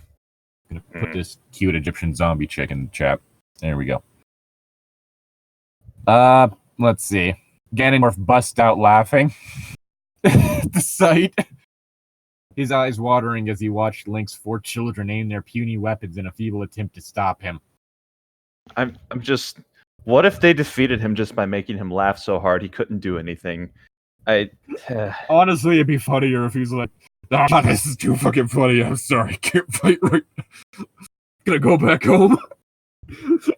gonna put this cute Egyptian zombie chick in the chat. There we go. Let's see. Ganondorf busts out laughing. The sight. His eyes watering as he watched Link's 4 children aim their puny weapons in a feeble attempt to stop him. I'm just... What if they defeated him just by making him laugh so hard he couldn't do anything? Honestly, it'd be funnier if he's like, "Ah, this is too fucking funny. I'm sorry, can't fight right now. Gonna go back home.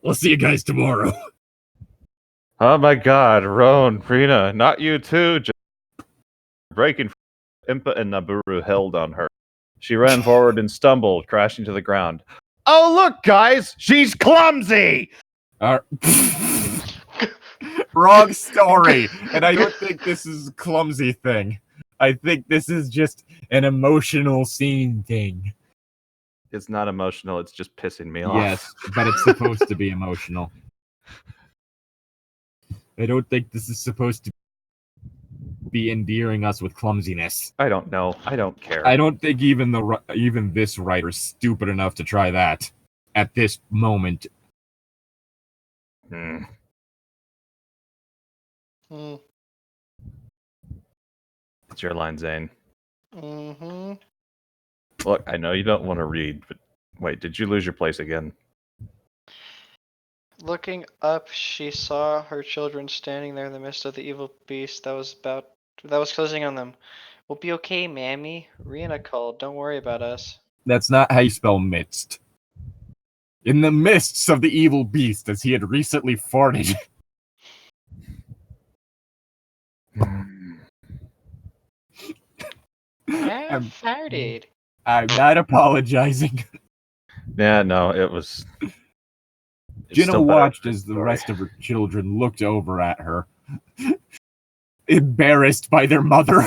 I'll see you guys tomorrow." Oh my god, Roan, Rina, not you too. Just breaking. Impa and Naburu held on her. She ran forward and stumbled, crashing to the ground. Oh, look, guys! She's clumsy! Wrong story. And I don't think this is a clumsy thing. I think this is just an emotional scene thing. It's not emotional, it's just pissing me off. Yes, but it's supposed to be emotional. I don't think this is supposed to be endearing us with clumsiness. I don't know. I don't care. I don't think even this writer is stupid enough to try that at this moment. It's your line, Zane. Look, I know you don't want to read, but wait, did you lose your place again? Looking up, she saw her children standing there in the midst of the evil beast that was closing on them. We'll be okay, Mammy. Rina called. Don't worry about us. That's not how you spell midst. In the mists of the evil beast, as he had recently farted. I farted. I'm not apologizing. Yeah, no, it was... Jenna watched as the rest of her children looked over at her, embarrassed by their mother.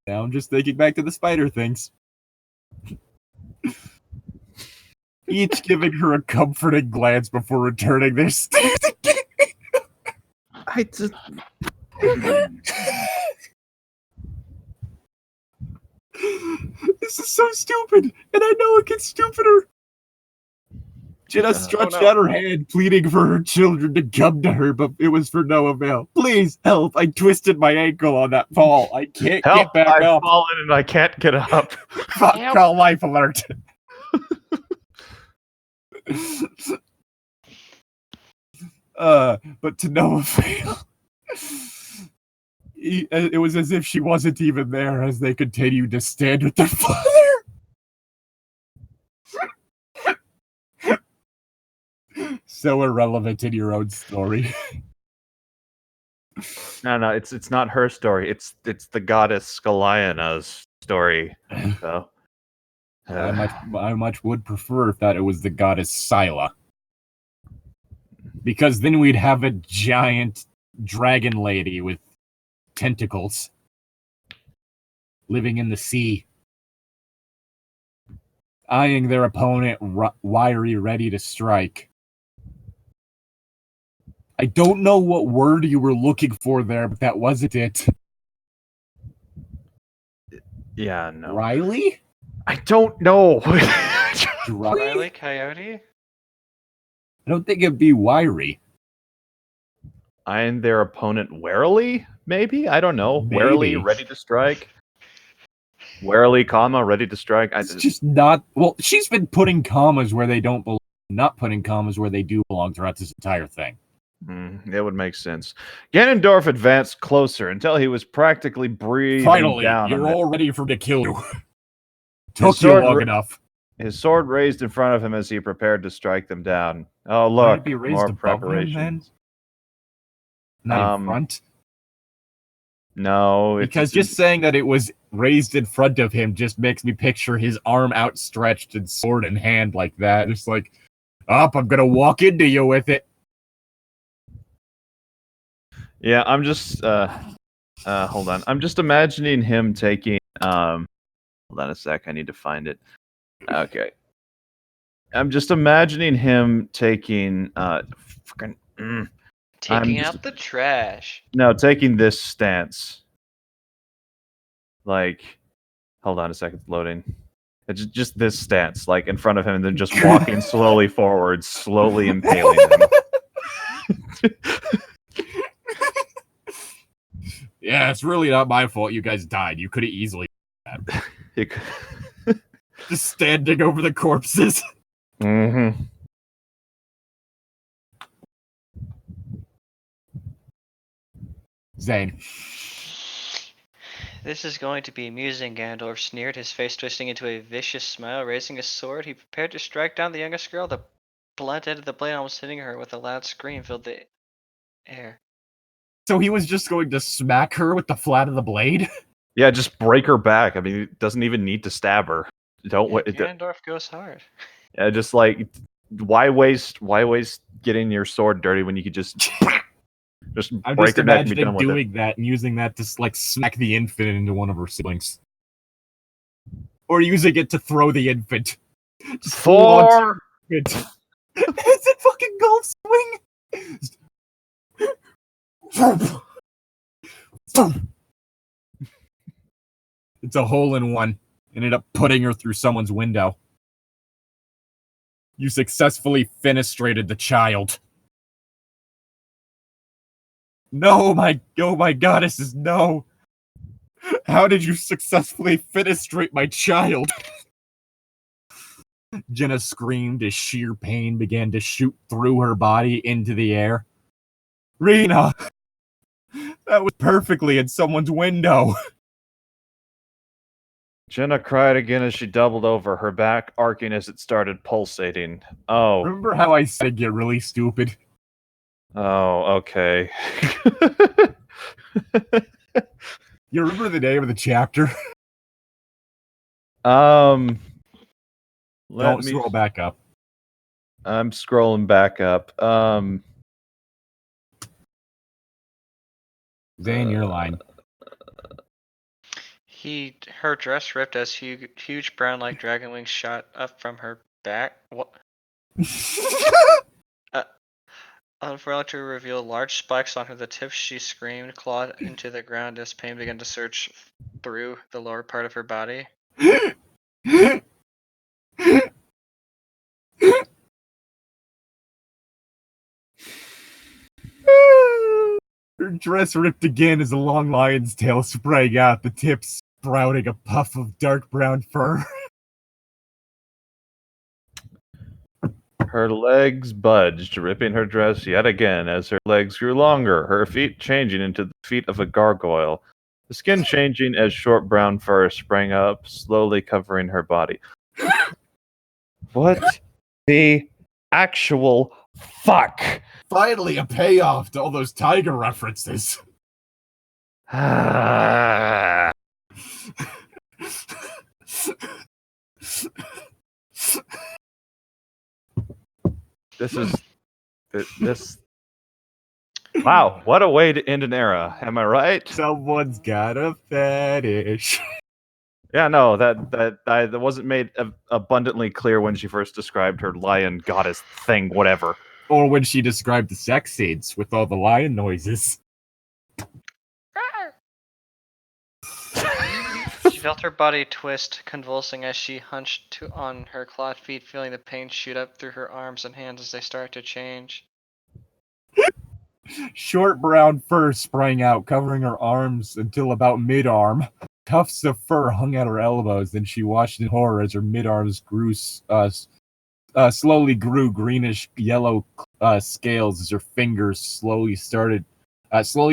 Now I'm just thinking back to the spider things. Each giving her a comforting glance before returning their stares again. I just... This is so stupid, and I know it gets stupider. Jenna stretched out her hand, pleading for her children to come to her, but it was for no avail. Please help! I twisted my ankle on that fall. I can't get back up. I've fallen and I can't get up. Fuck, call life alert. But to no avail. It was as if she wasn't even there as they continued to stand with their father. So irrelevant in your own story. No, it's not her story. It's the goddess Skaliana's story. So, I much would prefer if that it was the goddess Scylla. Because then we'd have a giant dragon lady with tentacles living in the sea, eyeing their opponent wiry, ready to strike. I don't know what word you were looking for there, but that wasn't it. Yeah, no. Riley? I don't know. Riley Coyote? I don't think it'd be wiry. Eyeing their opponent warily? Maybe? I don't know. Maybe. Warily, ready to strike? Warily, comma, ready to strike? It's just not... Well, she's been putting commas where they don't belong, not putting commas where they do belong throughout this entire thing. It would make sense. Ganondorf advanced closer until he was practically breathing Finally, down. you're all ready for me to kill you. Took you long enough. his sword raised in front of him as he prepared to strike them down. Oh, Might look, it be raised more above him, preparations. then? Not in front? No, because just saying that it was raised in front of him just makes me picture his arm outstretched and sword in hand like that. Just like, up, I'm gonna walk into you with it. Yeah, I'm just hold on. I'm just imagining him taking hold on a sec, I need to find it. Okay. I'm just imagining him taking taking out the trash. No, taking this stance. Like, hold on a second, it's loading. It's just this stance, like in front of him, and then just walking slowly forward, slowly impaling him. Yeah, it's really not my fault you guys died. You could have easily done that. Just standing over the corpses. Mm-hmm. Zane. This is going to be amusing, Gandalf sneered, his face twisting into a vicious smile. Raising his sword, he prepared to strike down the youngest girl. The blunt end of the blade almost hitting her with a loud scream filled the air. So he was just going to smack her with the flat of the blade? Yeah, just break her back. I mean, he doesn't even need to stab her. Gandalf goes hard. Yeah, just like, why waste getting your sword dirty when you could just break her neck and be done with it? doing that and using that to like smack the infant into one of her siblings, or using it to throw the infant. Just Four. Is it fucking golf swing? It's a hole in one. Ended up putting her through someone's window. You successfully fenestrated the child. No, oh my goddesses, no. How did you successfully fenestrate my child? Jenna screamed as sheer pain began to shoot through her body into the air. Rena! That was perfectly in someone's window. Jenna cried again as she doubled over, her back arcing as it started pulsating. Oh. Remember how I said get really stupid? Oh, okay. You remember the name of the chapter? Don't scroll back up. I'm scrolling back up. Zane, your line. Her dress ripped as huge brown-like dragon wings shot up from her back. What? Unfurling to reveal large spikes on her. The tips she screamed, clawed into the ground as pain began to surge through the lower part of her body. Her dress ripped again as a long lion's tail sprang out, the tips sprouting a puff of dark brown fur. Her legs budged, ripping her dress yet again as her legs grew longer, her feet changing into the feet of a gargoyle, the skin changing as short brown fur sprang up, slowly covering her body. What the actual fuck? Finally, a payoff to all those tiger references. This. Wow, what a way to end an era. Am I right? Someone's got a fetish. Yeah, no, that wasn't made abundantly clear when she first described her lion goddess thing, whatever. Or when she described the sex scenes with all the lion noises. She felt her body twist, convulsing as she hunched on her clawed feet, feeling the pain shoot up through her arms and hands as they started to change. Short brown fur sprang out, covering her arms until about mid-arm. Tufts of fur hung at her elbows, then she watched in horror as her mid-arms slowly grew greenish-yellow scales as her fingers slowly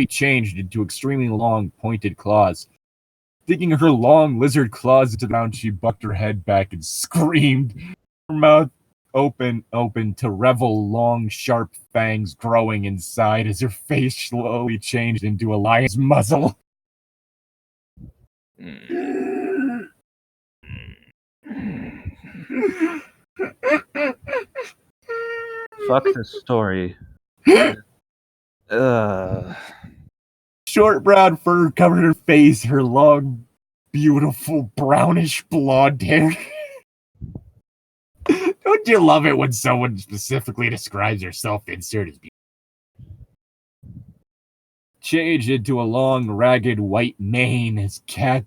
changed into extremely long, pointed claws. Digging her long lizard claws into the ground, she bucked her head back and screamed, her mouth open to revel long, sharp fangs growing inside as her face slowly changed into a lion's muzzle. Fuck this story. Short brown fur covered her face, her long, beautiful brownish blonde hair. Don't you love it when someone specifically describes their self-insert as beautiful? Changed into a long, ragged white mane as cat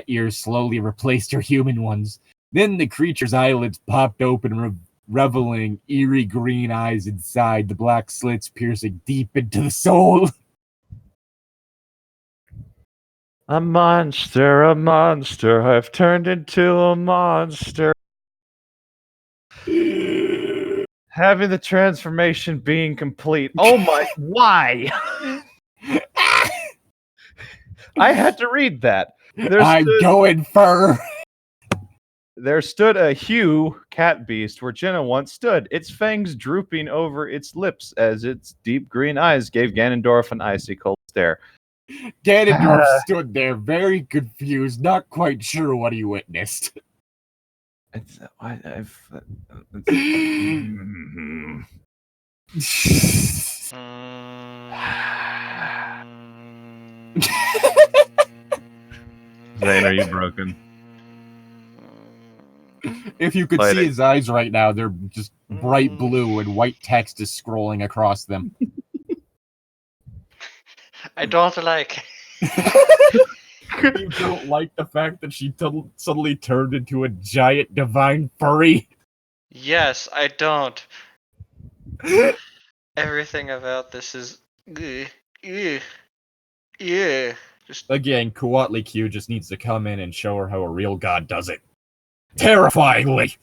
ears slowly replaced her human ones. Then the creature's eyelids popped open, revealing eerie green eyes inside, the black slits piercing deep into the soul. A monster, I've turned into a monster. Having the transformation being complete. Oh my, why? I had to read that. I'm going fur. There stood a Hugh cat beast where Jenna once stood, its fangs drooping over its lips as its deep green eyes gave Ganondorf an icy cold stare. Ganondorf stood there, very confused, not quite sure what he witnessed. Zane, are you broken? If you could see his eyes right now, they're just bright blue and white text is scrolling across them. I don't like. You don't like the fact that she suddenly turned into a giant divine furry? Yes, I don't. Everything about this is... Just... Again, Kuatli Q just needs to come in and show her how a real god does it. Terrifyingly!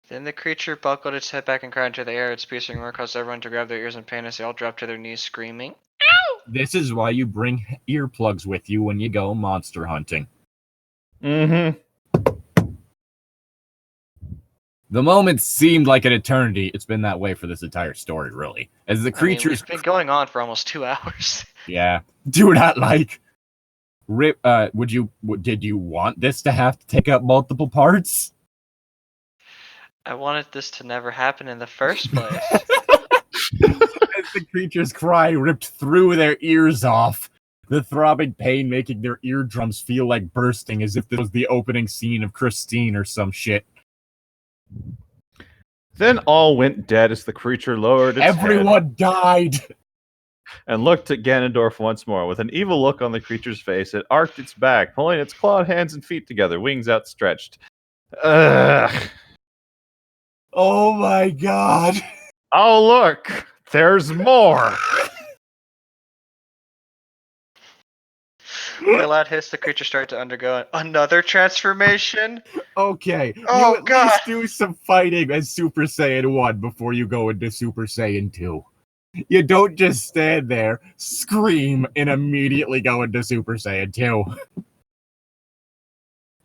Then the creature buckled its head back and cried into the air. Its piercing roar caused everyone to grab their ears in pain as they all dropped to their knees screaming. Ow! This is why you bring earplugs with you when you go monster hunting. Mm-hmm. The moment seemed like an eternity. It's been that way for this entire story, really. As the creatures... it's been going on for almost 2 hours. Yeah. Do not like... Did you want this to have to take up multiple parts? I wanted this to never happen in the first place. As the creature's cry ripped through their ears off, the throbbing pain making their eardrums feel like bursting as if this was the opening scene of Christine or some shit. Then all went dead as the creature lowered its Everyone head died! and looked at Ganondorf once more. With an evil look on the creature's face, it arched its back, pulling its clawed hands and feet together, wings outstretched. Ugh. Oh my god! Oh, look! There's more! With a loud hiss, the creature started to undergo another transformation. Okay, Oh, you at God. least do some fighting as Super Saiyan 1 before you go into Super Saiyan 2. You don't just stand there, scream, and immediately go into Super Saiyan 2.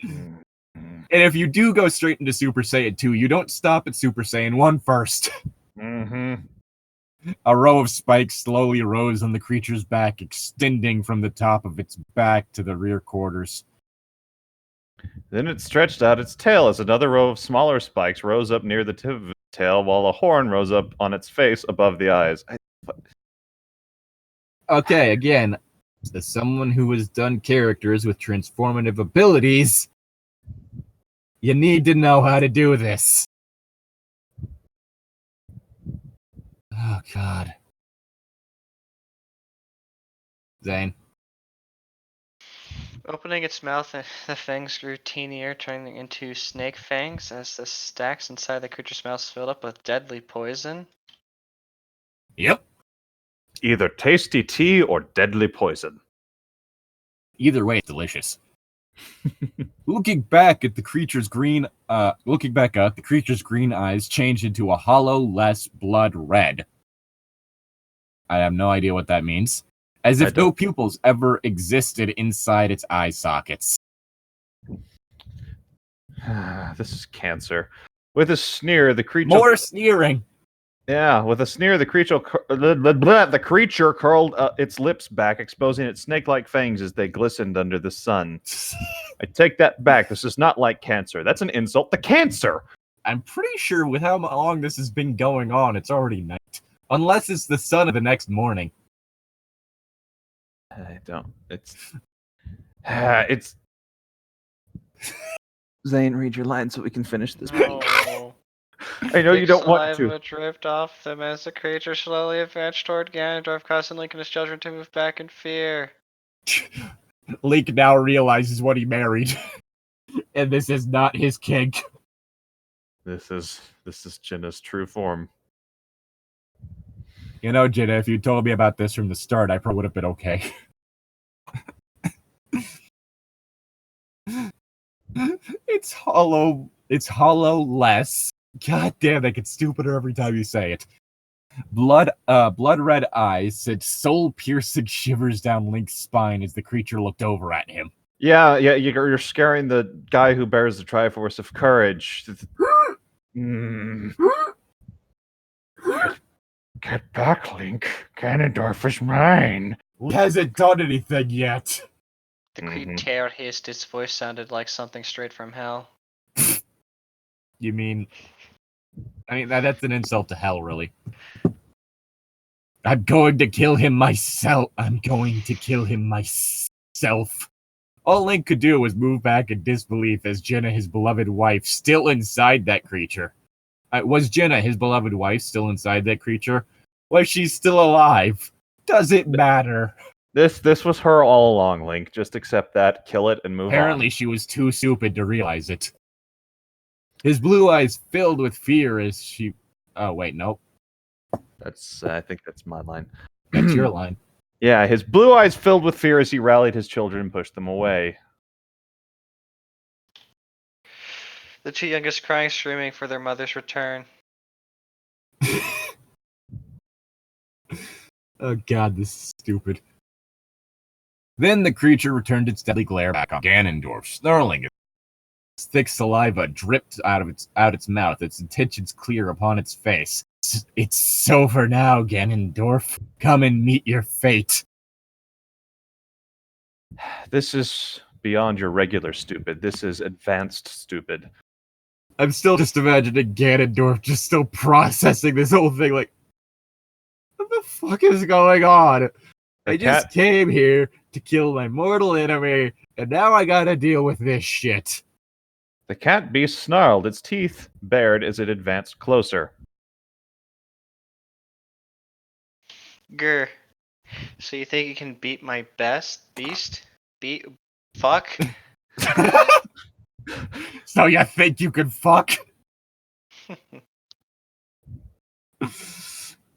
And if you do go straight into Super Saiyan 2, you don't stop at Super Saiyan 1 first. Mm-hmm. A row of spikes slowly rose on the creature's back, extending from the top of its back to the rear quarters. Then it stretched out its tail as another row of smaller spikes rose up near the tip of its tail, while a horn rose up on its face above the eyes. Okay, again, as someone who has done characters with transformative abilities, you need to know how to do this. Oh, God. Zane. Opening its mouth, the fangs grew teenier, turning into snake fangs as the stacks inside the creature's mouth filled up with deadly poison. Yep. Either tasty tea or deadly poison. Either way, it's delicious. Looking back up, the creature's green eyes changed into a hollow, less blood red. I have no idea what that means. as if no pupils ever existed inside its eye sockets. This is cancer. With a sneer, the creature... More sneering! Yeah, with a sneer, the creature curled its lips back, exposing its snake-like fangs as they glistened under the sun. I take that back. This is not like cancer. That's an insult to cancer! I'm pretty sure with how long this has been going on, it's already night. Unless it's the sun of the next morning. I don't... It's... Zane, read your line so we can finish this. No. I know you don't want to. Saliva dripped off them as the creature slowly advanced toward Ganondorf, causing Link and his children to move back in fear. Link now realizes what he married. And this is not his kink. This is Jinna's true form. You know, Jinna, if you told me about this from the start, I probably would have been okay. It's hollow-less. God damn, that gets stupider every time you say it. Blood red eyes sent soul-piercing shivers down Link's spine as the creature looked over at him. Yeah, you're scaring the guy who bears the Triforce of Courage. Get back, Link. Ganondorf is mine. He hasn't done anything yet. The creature hissed. Its voice sounded like something straight from hell. You mean... I mean, that's an insult to hell, really. I'm going to kill him myself. All Link could do was move back in disbelief as Jinna, his beloved wife, still inside that creature. Was Jinna, his beloved wife, still inside that creature? Was she still alive? Does it matter? This was her all along, Link. Just accept that, kill it, and move on. Apparently she was too stupid to realize it. His blue eyes filled with fear as she... Oh, wait, nope. I think that's my line. That's your line. Yeah, his blue eyes filled with fear as he rallied his children and pushed them away. The two youngest crying, screaming for their mother's return. Oh god, this is stupid. Then the creature returned its deadly glare back on Ganondorf, snarling. Its thick saliva dripped out its mouth, its intentions clear upon its face. It's over now, Ganondorf. Come and meet your fate. This is beyond your regular stupid. This is advanced stupid. I'm still just imagining Ganondorf just still processing this whole thing like, what the fuck is going on? I just came here to kill my mortal enemy, and now I gotta deal with this shit. The cat beast snarled, its teeth bared as it advanced closer. Grr. So you think you can beat my best beast? Fuck? So you think you can fuck?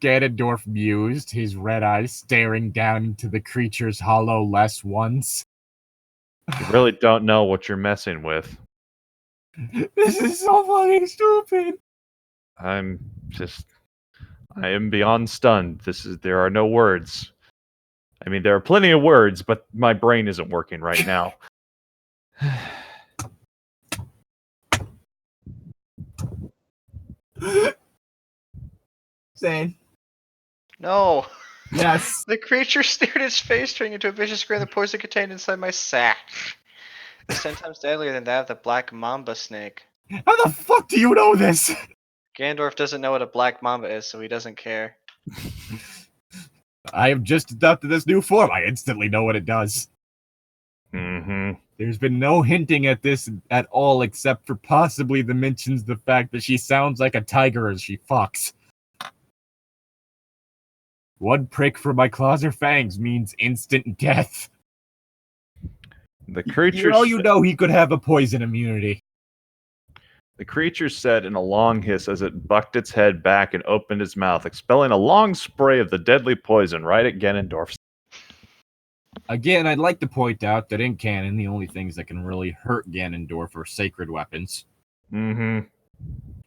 Ganondorf mused, his red eyes staring down into the creature's hollow-less ones. You really don't know what you're messing with. This is so fucking stupid. I am beyond stunned. There are no words. I mean, there are plenty of words, but my brain isn't working right now. Zane. No. Yes. The creature stared its face, turning into a vicious grin. The poison contained inside my sack. It's 10 times deadlier than that of the black mamba snake. How the fuck do you know this? Ganondorf doesn't know what a black mamba is, so he doesn't care. I have just adopted this new form. I instantly know what it does. Mm-hmm. There's been no hinting at this at all, except for possibly the mentions the fact that she sounds like a tiger as she fucks. One prick from my claws or fangs means instant death. The creature... You know he could have a poison immunity. The creature said in a long hiss as it bucked its head back and opened its mouth, expelling a long spray of the deadly poison right at Ganondorf. Again, I'd like to point out that in canon, the only things that can really hurt Ganondorf are sacred weapons. Mm-hmm.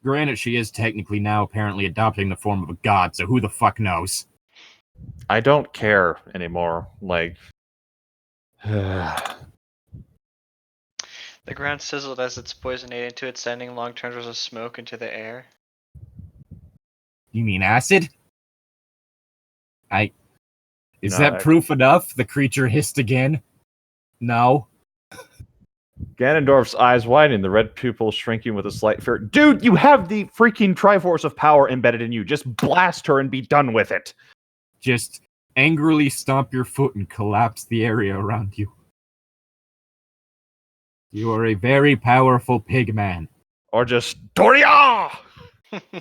Granted, she is technically now apparently adopting the form of a god, so who the fuck knows? I don't care anymore. Like, The ground sizzled as its poison ate into it, sending long tendrils of smoke into the air. You mean acid? Is No, that proof enough? The creature hissed again. No. Ganondorf's eyes widening, the red pupils shrinking with a slight fear. Dude, you have the freaking Triforce of Power embedded in you. Just blast her and be done with it. Just angrily stomp your foot and collapse the area around you. You are a very powerful pig man. Or just Doria!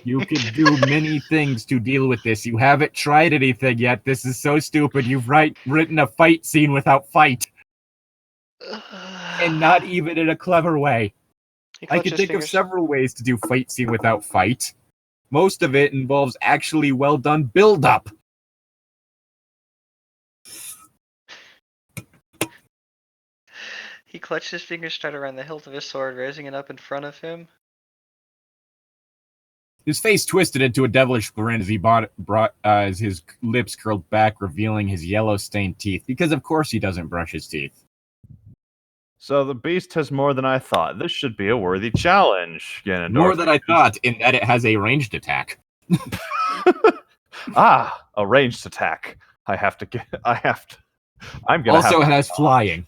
You could do many things to deal with this. You haven't tried anything yet. This is so stupid. You've written a fight scene without fight. And not even in a clever way. I can think of several ways to do fight scene without fight. Most of it involves actually well done build-up. He clutched his fingers tight around the hilt of his sword, raising it up in front of him. His face twisted into a devilish grin as he as his lips curled back, revealing his yellow-stained teeth. Because of course he doesn't brush his teeth. So the beast has more than I thought. This should be a worthy challenge, Ganondorf. More than I thought, in that it has a ranged attack. A ranged attack. I'm gonna also has flying.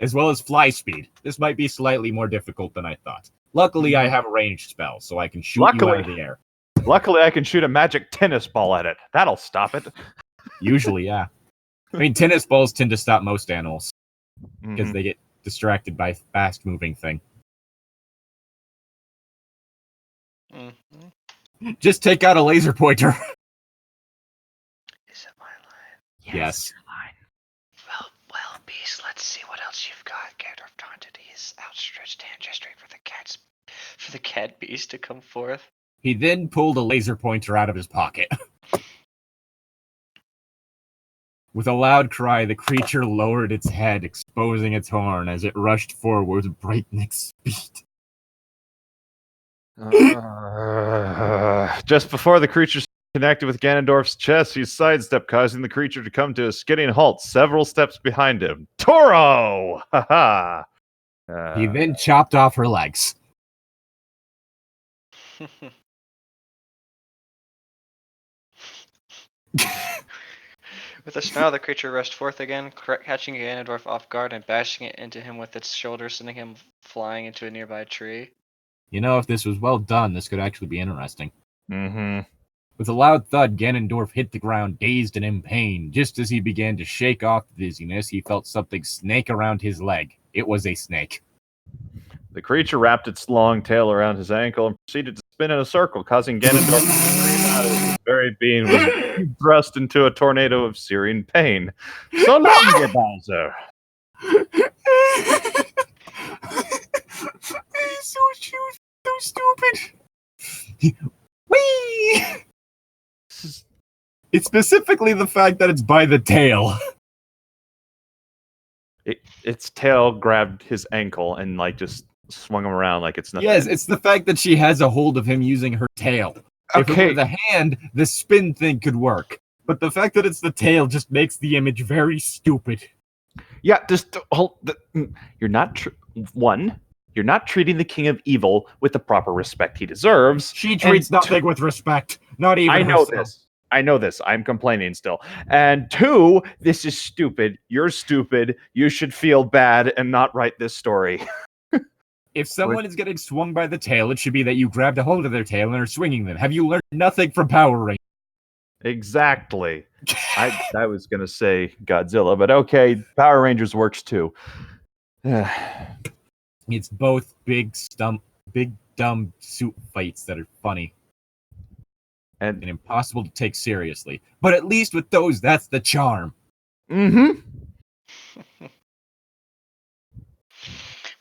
As well as fly speed. This might be slightly more difficult than I thought. Luckily, I have a ranged spell, so I can shoot you out of the air. Luckily, I can shoot a magic tennis ball at it. That'll stop it. Usually, yeah. I mean, tennis balls tend to stop most animals. Because they get distracted by fast-moving thing. Just take out a laser pointer. Is it my line? Yes. Your line. Well, beast, let's see what else you've got. Ganondorf taunted his outstretched hand, gesturing for the cat beast to come forth. He then pulled a laser pointer out of his pocket. With a loud cry, the creature lowered its head, exposing its horn as it rushed forward with breakneck speed. Just before the creature connected with Ganondorf's chest, he sidestepped, causing the creature to come to a skidding halt several steps behind him. Toro! Ha He then chopped off her legs. With a snarl, the creature rushed forth again, catching Ganondorf off guard and bashing it into him with its shoulder, sending him flying into a nearby tree. You know, if this was well done, this could actually be interesting. Mm-hmm. With a loud thud, Ganondorf hit the ground, dazed and in pain. Just as he began to shake off the dizziness, he felt something snake around his leg. It was a snake. The creature wrapped its long tail around his ankle and proceeded to spin in a circle, causing Ganondorf to scream out as his very being was thrust into a tornado of searing pain. So long, Bowser! He's so stupid. Whee! It's specifically the fact that it's by the tail. Its tail grabbed his ankle and just swung him around like it's nothing. Yes, it's the fact that she has a hold of him using her tail. Okay. If it were the hand, the spin thing could work. But the fact that it's the tail just makes the image very stupid. Yeah, just hold. You're not You're not treating the King of Evil with the proper respect he deserves. She treats nothing with respect. Not even. I know this. I'm complaining still. And 2, this is stupid. You're stupid. You should feel bad and not write this story. If someone is getting swung by the tail, it should be that you grabbed a hold of their tail and are swinging them. Have you learned nothing from Power Rangers? Exactly. I was going to say Godzilla, but okay, Power Rangers works too. It's both big dumb suit fights that are funny and impossible to take seriously. But at least with those, that's the charm. Mm-hmm.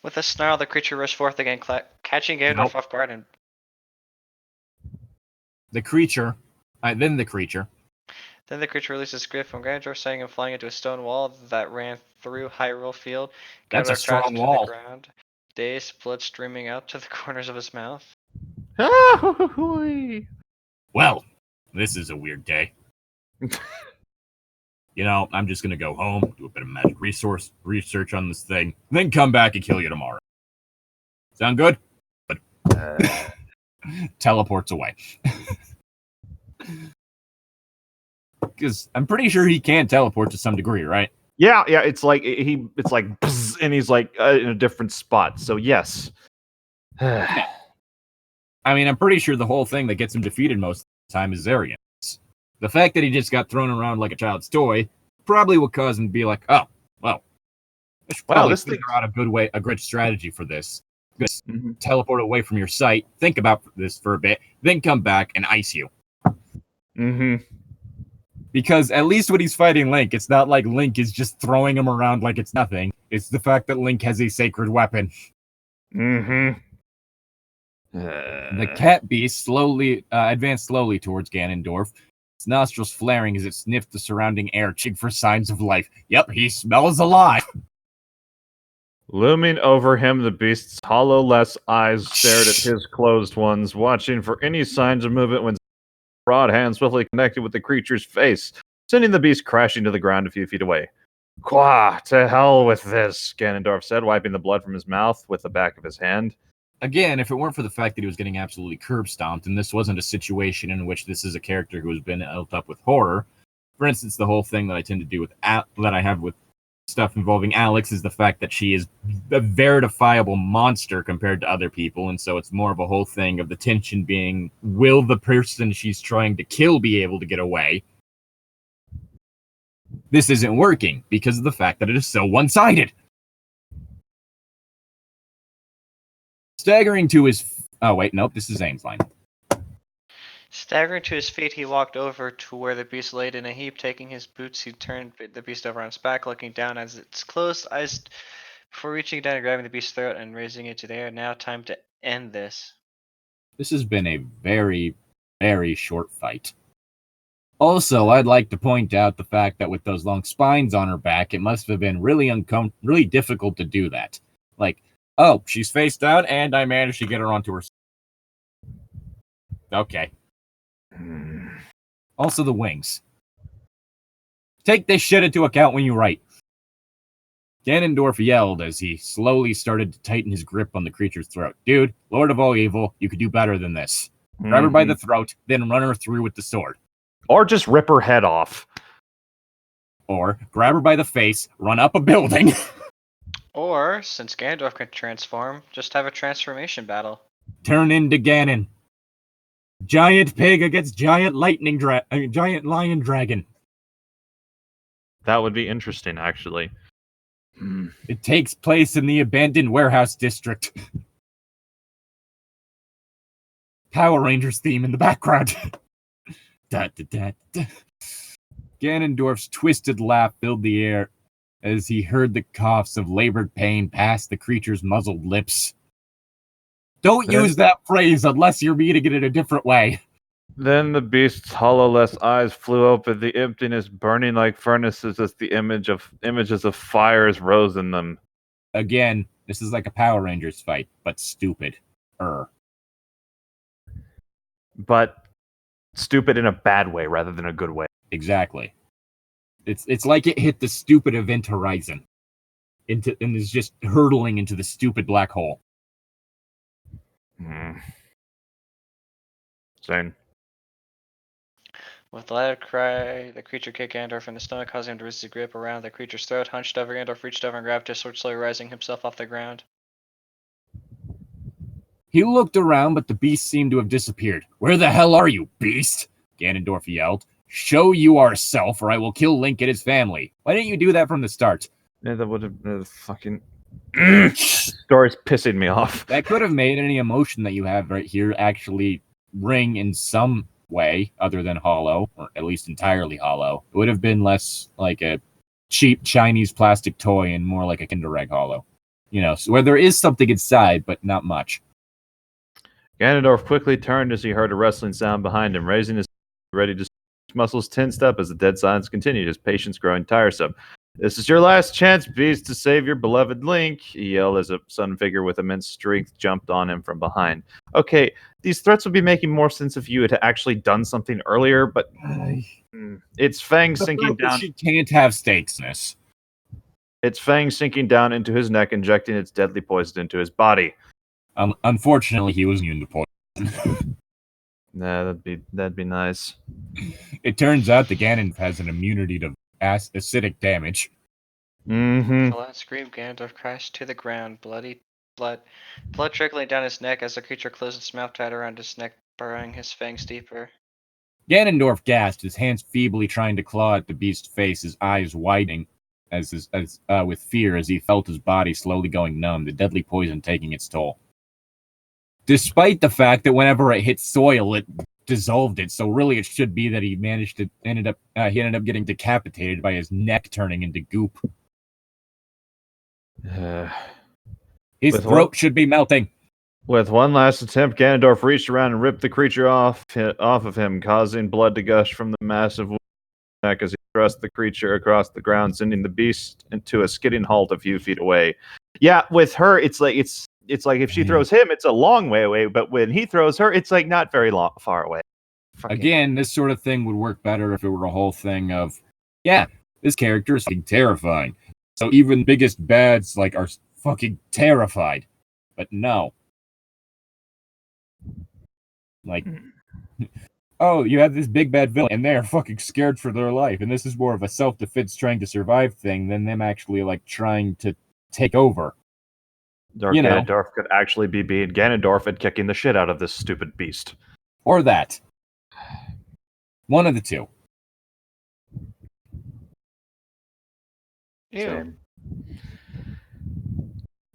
With a snarl, the creature rushed forth again, catching Ganondorf off guard. And the creature released his grip from Ganondorf, sending him flying into a stone wall that ran through Hyrule Field. That's a strong wall. To the ground, dazed, blood streaming out to the corners of his mouth. Well, this is a weird day. I'm just gonna go home, do a bit of magic research on this thing, then come back and kill you tomorrow. Sound good? But teleports away. Because I'm pretty sure he can teleport to some degree, right? Yeah. It's like bzz, and he's like in a different spot. So yes. I mean, I'm pretty sure the whole thing that gets him defeated most of the time is arrogance. The fact that he just got thrown around like a child's toy probably will cause him to be like, oh, well, I should probably figure out a good strategy for this. Teleport away from your sight, think about this for a bit, then come back and ice you. Because at least when he's fighting Link, it's not like Link is just throwing him around like it's nothing. It's the fact that Link has a sacred weapon. The cat beast advanced slowly towards Ganondorf, its nostrils flaring as it sniffed the surrounding air, checking for signs of life. Yep, he smells alive. Looming over him, the beast's hollow-less eyes stared at his closed ones, watching for any signs of movement when broad hand swiftly connected with the creature's face, sending the beast crashing to the ground a few feet away. Quah, to hell with this, Ganondorf said, wiping the blood from his mouth with the back of his hand. Again, if it weren't for the fact that he was getting absolutely curb stomped, and this wasn't a situation in which this is a character who has been built up with horror. For instance, the whole thing that I tend to do that I have with stuff involving Alex is the fact that she is a verifiable monster compared to other people, and so it's more of a whole thing of the tension being, will the person she's trying to kill be able to get away? This isn't working because of the fact that it is so one-sided. Staggering to his... Oh, wait, nope, this is Zane's line. Staggering to his feet, he walked over to where the beast laid in a heap. Taking his boots, he turned the beast over on its back, looking down as its closed eyes before reaching down and grabbing the beast's throat and raising it to the air. Now time to end this. This has been a very, very short fight. Also, I'd like to point out the fact that with those long spines on her back, it must have been really difficult to do that. Like, oh, she's face down, and I managed to get her onto her. Okay. Also, the wings. Take this shit into account when you write. Ganondorf yelled as he slowly started to tighten his grip on the creature's throat. Dude, Lord of all evil, you could do better than this. Grab her by the throat, then run her through with the sword. Or just rip her head off. Or grab her by the face, run up a building. Or, since Ganondorf can transform, just have a transformation battle. Turn into Ganon. Giant pig against giant giant lion dragon. That would be interesting, actually. It takes place in the abandoned warehouse district. Power Rangers theme in the background. Da, da, da, da. Ganondorf's twisted laugh filled the air as he heard the coughs of labored pain pass the creature's muzzled lips. Don't use that phrase unless you're meaning it in a different way. Then the beast's hollow-less eyes flew open, the emptiness burning like furnaces as the images of fires rose in them. Again, this is like a Power Rangers fight, but stupid. But stupid in a bad way rather than a good way. Exactly. It's like it hit the stupid event horizon and is just hurtling into the stupid black hole. Zane. With a loud cry, the creature kicked Ganondorf in the stomach, causing him to resist his grip around the creature's throat. Hunched over, Ganondorf reached over and grabbed his sword, slowly rising himself off the ground. He looked around, but the beast seemed to have disappeared. Where the hell are you, beast? Ganondorf yelled. Show you ourself, or I will kill Link and his family. Why didn't you do that from the start? Yeah, that would have fucking... Story's pissing me off. That could have made any emotion that you have right here actually ring in some way other than hollow, or at least entirely hollow. It would have been less like a cheap Chinese plastic toy and more like a Kinder Egg hollow. So where there is something inside, but not much. Ganondorf quickly turned as he heard a rustling sound behind him, raising his ready to muscles tensed up as the dead silence continued, his patience growing tiresome. This is your last chance, beast, to save your beloved Link, he yelled as a sun figure with immense strength jumped on him from behind. Okay, these threats would be making more sense if you had actually done something earlier, but Its fangs The sinking fact that down. she can't have steaksness. Its fangs sinking down into his neck, injecting its deadly poison into his body. Unfortunately, he was immune to poison. Nah, that'd be nice. It turns out the Ganon has an immunity to acidic damage. Mm-hmm. The last scream, Ganondorf crashed to the ground, blood trickling down his neck as the creature closed its mouth tight around his neck, burrowing his fangs deeper. Ganondorf gasped, his hands feebly trying to claw at the beast's face, his eyes widening with fear as he felt his body slowly going numb, the deadly poison taking its toll. Despite the fact that whenever it hit soil, it dissolved it, so really it should be that he ended up getting decapitated by his neck turning into goop. His throat should be melting. With one last attempt, Ganondorf reached around and ripped the creature off of him, causing blood to gush from the massive neck as he thrust the creature across the ground, sending the beast into a skidding halt a few feet away. Yeah, with her, it's like if she throws him, it's a long way away, but when he throws her, it's like not very far away. Again, this sort of thing would work better if it were a whole thing of, yeah, this character is fucking terrifying. So even biggest bads are fucking terrified. But no. Oh, you have this big bad villain, and they're fucking scared for their life, and this is more of a self-defense trying to survive thing than them actually trying to take over. Ganondorf could actually be being Ganondorf and kicking the shit out of this stupid beast. Or that. One of the two. Ew.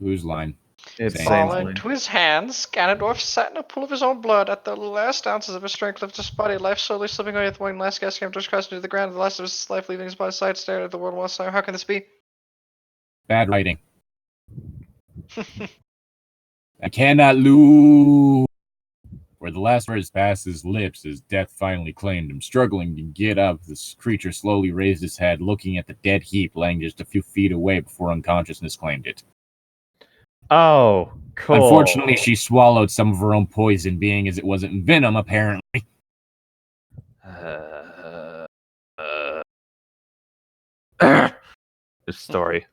Whose line? It's falling into his hands, Ganondorf sat in a pool of his own blood. At the last ounces of his strength left his body, life slowly slipping away with one last gasp. Ganondorf crashed into the ground, the last of his life leaving his body side, stared at the world once more. How can this be? Bad writing. I cannot lose. Where the last words passed his lips as death finally claimed him. Struggling to get up, this creature slowly raised his head, looking at the dead heap laying just a few feet away before unconsciousness claimed it. Oh, cool. Unfortunately, she swallowed some of her own poison, being as it wasn't venom, apparently. This story.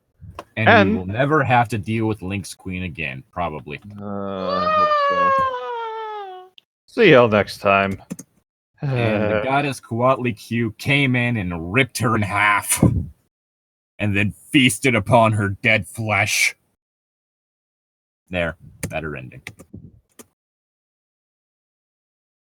And we will never have to deal with Link's Queen again, probably. I hope so. See y'all next time. And the goddess Coatlicue came in and ripped her in half. And then feasted upon her dead flesh. There, better ending.